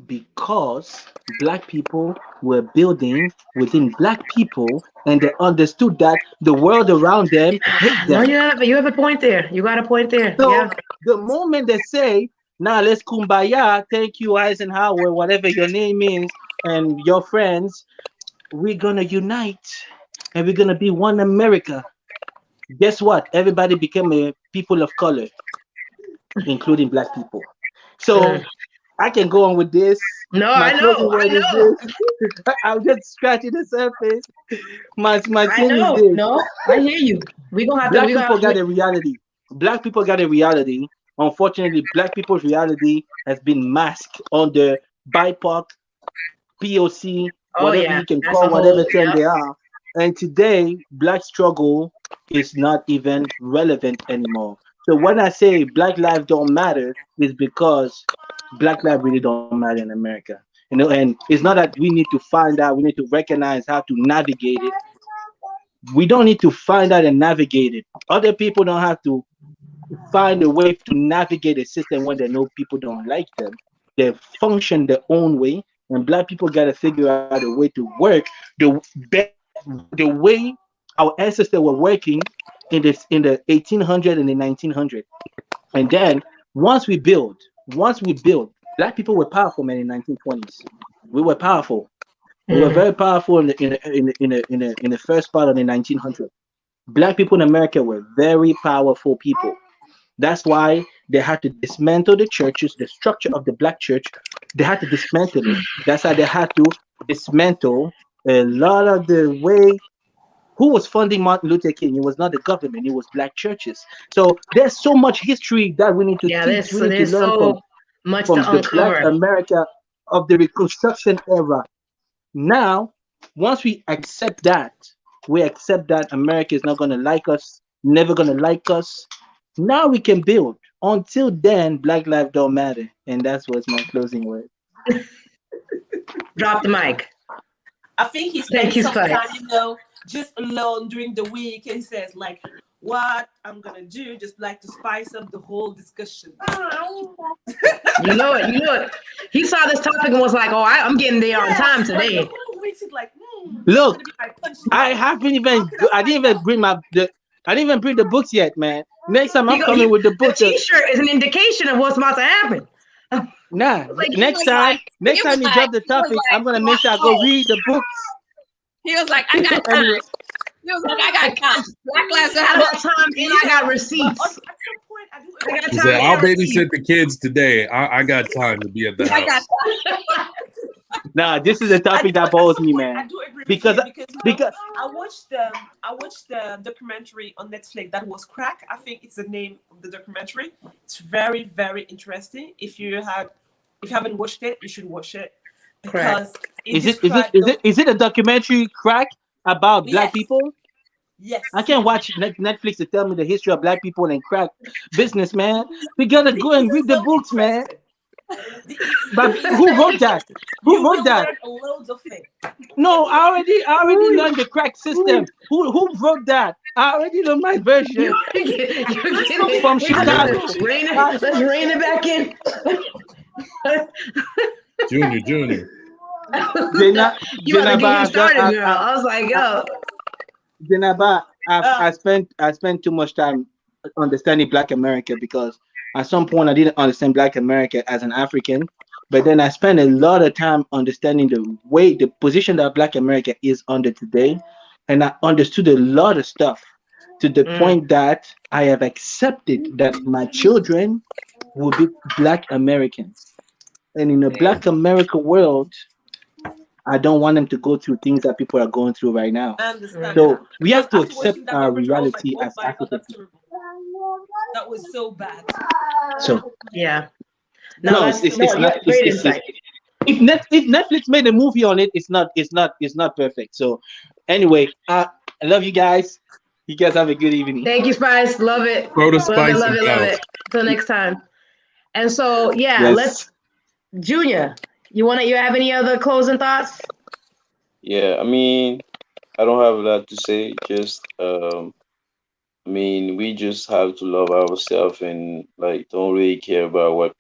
Because Black people were building within Black people, and they understood that the world around them hate them. No, you have a point there. You got a point there. So the moment they say, now let's kumbaya, thank you, Eisenhower, whatever your name is, and your friends, we're gonna unite and we're gonna be one America. Guess what? Everybody became a people of color, including Black people. So I can go on with this. No, I know. I'm just scratching the surface. My thing is this. No, I hear you. We gonna have Black people got a reality. Black people got a reality. Unfortunately, Black people's reality has been masked under BIPOC, POC, whatever you can call whatever term they are. And today, Black struggle is not even relevant anymore. So when I say Black lives don't matter, is because Black lives really don't matter in America. And it's not that we need to find out, we need to recognize how to navigate it. We don't need to find out and navigate it. Other people don't have to find a way to navigate a system when they know people don't like them. They function their own way, and Black people got to figure out a way to work the way our ancestors were working in the 1800 and the 1900. And then once we build, Black people were powerful, man. In 1920s, we were powerful. We were very powerful in the first part of the 1900s. Black people in America were very powerful people. That's why they had to dismantle the churches, the structure of the Black church. They had to dismantle it. That's how they had to dismantle a lot of the way. Who was funding Martin Luther King? It was not the government. It was Black churches. So there's so much history that we need to teach. We need to learn so much from to the Black uncover. America of the Reconstruction era. Now, once we accept that America is not going to like us, never going to like us. Now we can build. Until then, Black lives don't matter. And that's what's my closing word. Drop the mic. I think he Thank spends you, some Spice. time, just alone during the week, and he says like, what I'm gonna do, just like to spice up the whole discussion. You know it. He saw this topic and was like, "Oh, I'm getting there on time Like, today." the whole week, he's like, Look, this is gonna be my punchline. I didn't even bring the books yet, man. Next time I'm coming with the The books. T-shirt is an indication of what's about to happen. Nah, Like, next time you drop the topic, I'm gonna make sure I go read the books. He was like, I got time. He was like, I got time. Black lives I matter. got time and I got But receipts. at some point, I do I got He time said, "I'll and receipts. babysit the kids today. I got time to be at the I got house." time. Nah, this is a topic that bothers me, man. I do agree Because with you because I watched the documentary on Netflix that was Crack. I think it's the name of the documentary. It's very, very interesting. If you haven't watched it, you should watch it, because is it a documentary, Crack, about Black people? Yes. I can't watch Netflix to tell me the history of Black people and crack business, man. We gotta go and read the books, man. But who wrote that? Who wrote that? Loads of things. No, I already learned the crack system. Who wrote that? I already know my version. From Chicago. Let's rein it back in. Junior. You about to get you started, girl. I was like, yo. Jenaba, I spent too much time understanding Black America, because at some point I didn't understand Black America as an African, but then I spent a lot of time understanding the position that Black America is under today, and I understood a lot of stuff to the point that I have accepted that my children will be Black Americans, and in a Black America world, I don't want them to go through things that people are going through right now. I understand. So we have to After watching accept that our documentary, I was reality like, as oh my God, Africans. that's terrible. That was so bad. So Yeah. no, it's not. Great insight. If Netflix made a movie on it, it's not perfect. So anyway, I love you guys. You guys have a good evening. Thank you, Spice. Love it. Throw the Love spice it, love and it, love go. it. Till next time. And so, yeah, Yes. let's, Junior, you have any other closing thoughts? Yeah, I mean, I don't have a lot to say. Just, I mean, we just have to love ourselves and like don't really care about what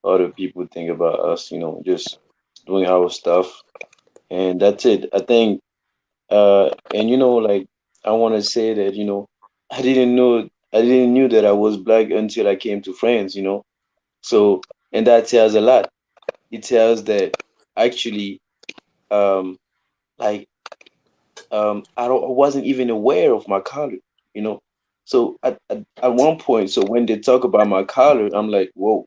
other people think about us. Just doing our stuff, and that's it. I think, and like I want to say that I didn't knew that I was Black until I came to France. So, and that tells a lot. It tells that actually, like I wasn't even aware of my color, you know. So at one point, so when they talk about my color, I'm like, whoa,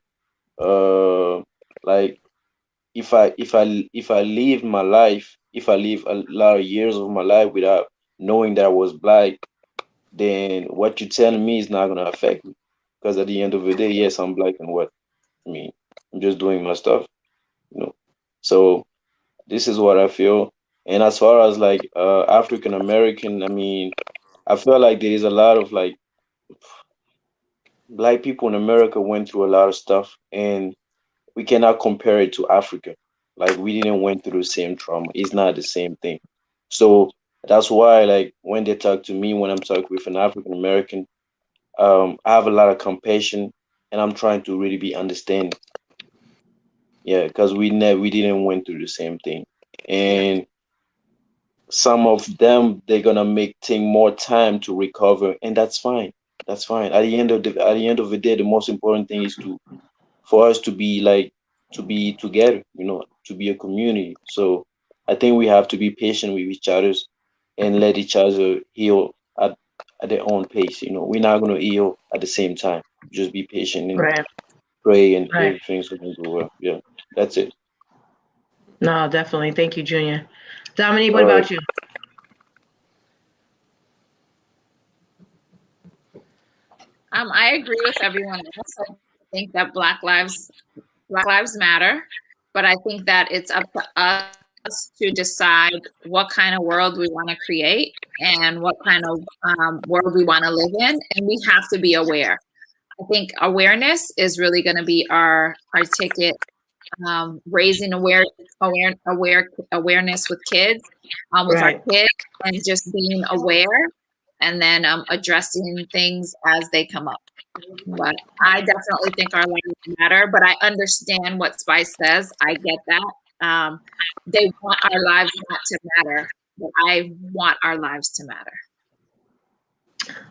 like if I live my life, if I live a lot of years of my life without knowing that I was Black, then what you're telling me is not gonna affect me, because at the end of the day, yes, I'm Black, and what? I mean, I'm just doing my stuff, you know. So this is what I feel. And as far as like African American, I mean, I feel like there is a lot of like Black people in America went through a lot of stuff, and we cannot compare it to Africa. Like we didn't went through the same trauma. It's not the same thing. So that's why, like, when they talk to me, when I'm talking with an African American, I have a lot of compassion, and I'm trying to really be understanding. Yeah, because we didn't went through the same thing, and some of them they're gonna make take more time to recover, and that's fine. That's fine. At the day, the most important thing is for us to be like to be together, to be a community. So I think we have to be patient with each other and let each other heal at their own pace. We're not gonna heal at the same time. Just be patient and Right. pray, and Right. everything's gonna go well. Yeah, that's it. No, definitely. Thank you, Junior. Dominique, what All right. about you? I agree with everyone else. I think that Black Lives Matter, but I think that it's up to us to decide what kind of world we want to create and what kind of world we want to live in, and we have to be aware. I think awareness is really going to be our ticket. Raising awareness with kids, with Right. our kids, and just being aware, and then addressing things as they come up. But I definitely think our lives matter. But I understand what Spice says. I get that. They want our lives not to matter, but I want our lives to matter.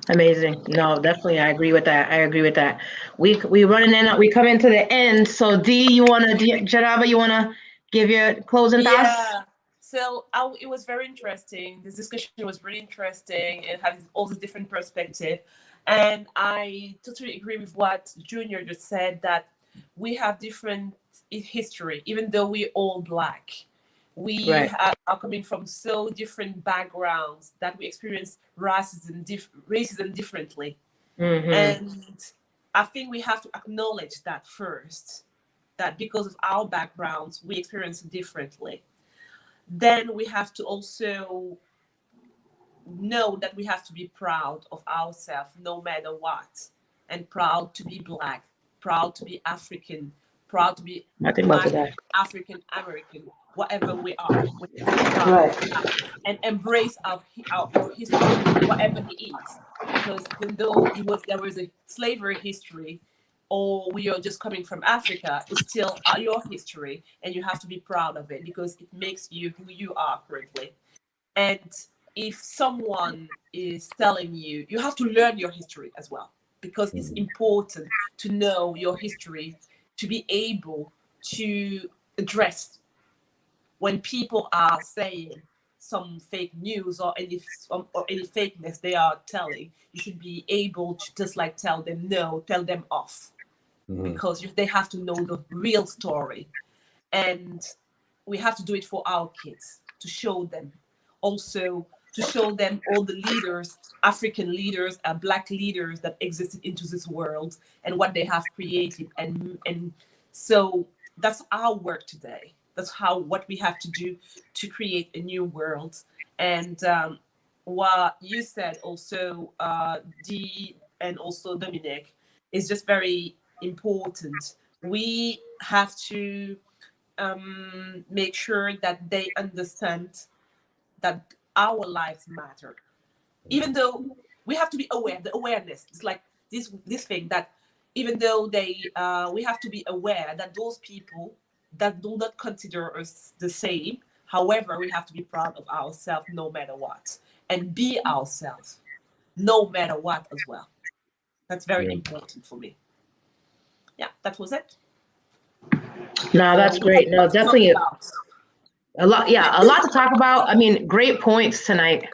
Amazing. No, definitely. I agree with that. We running in, we come into the end. So Jaraba, you wanna give your closing thoughts? Yeah. So it was very interesting. This discussion was really interesting and having all these different perspectives. And I totally agree with what Junior just said, that we have different history, even though we're all Black. We Right. are coming from so different backgrounds that we experience racism differently. Mm-hmm. And I think we have to acknowledge that first, that because of our backgrounds, we experience it differently. Then we have to also know that we have to be proud of ourselves no matter what, and proud to be Black, proud to be African, proud to be African American, whatever we are, Right. and embrace our history, whatever it is. Because even though there was a slavery history, or we are just coming from Africa, it's still your history, and you have to be proud of it because it makes you who you are currently. And if someone is telling you, you have to learn your history as well, because it's important to know your history to be able to address when people are saying some fake news or any fakeness they are telling. You should be able to just like tell them no, tell them off, because they have to know the real story. And we have to do it for our kids, to show them, also to show them all the leaders, African leaders and Black leaders that existed into this world and what they have created. And so that's our work today. That's what we have to do to create a new world. And what you said also, Dee, and also Dominic, is just very important. We have to make sure that they understand that our lives matter. Even though we have to be aware, the awareness is like this thing that even though we have to be aware that those people that do not consider us the same, however, we have to be proud of ourselves no matter what, and be ourselves no matter what as well. That's very important for me. Yeah, that was it. No, that's great. No, definitely a lot to talk about. I mean, great points tonight.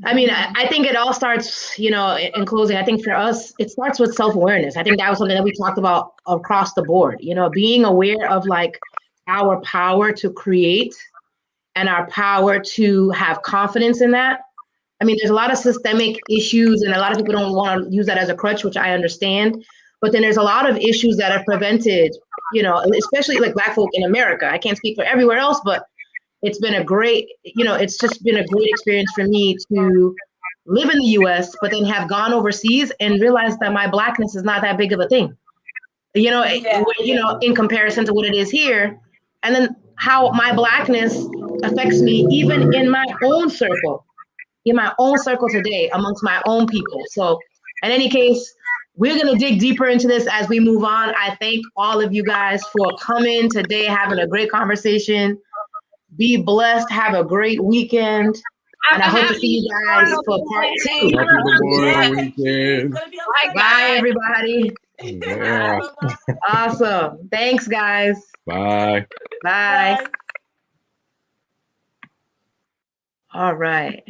I mean, I think it all starts, in closing, I think for us, it starts with self-awareness. I think that was something that we talked about across the board, being aware of like our power to create and our power to have confidence in that. I mean, there's a lot of systemic issues and a lot of people don't want to use that as a crutch, which I understand. But then there's a lot of issues that are prevented, especially like Black folk in America. I can't speak for everywhere else, but it's been a great, it's just been a great experience for me to live in the US, but then have gone overseas and realized that my blackness is not that big of a thing. You know, in comparison to what it is here. And then how my blackness affects me even in my own circle today amongst my own people. So in any case, we're going to dig deeper into this as we move on. I thank all of you guys for coming today, having a great conversation. Be blessed. Have a great weekend. And I hope to see you guys for part 2. Happy Memorial Weekend. Bye, everybody. Yeah. Awesome. Thanks, guys. Bye. Bye. All right.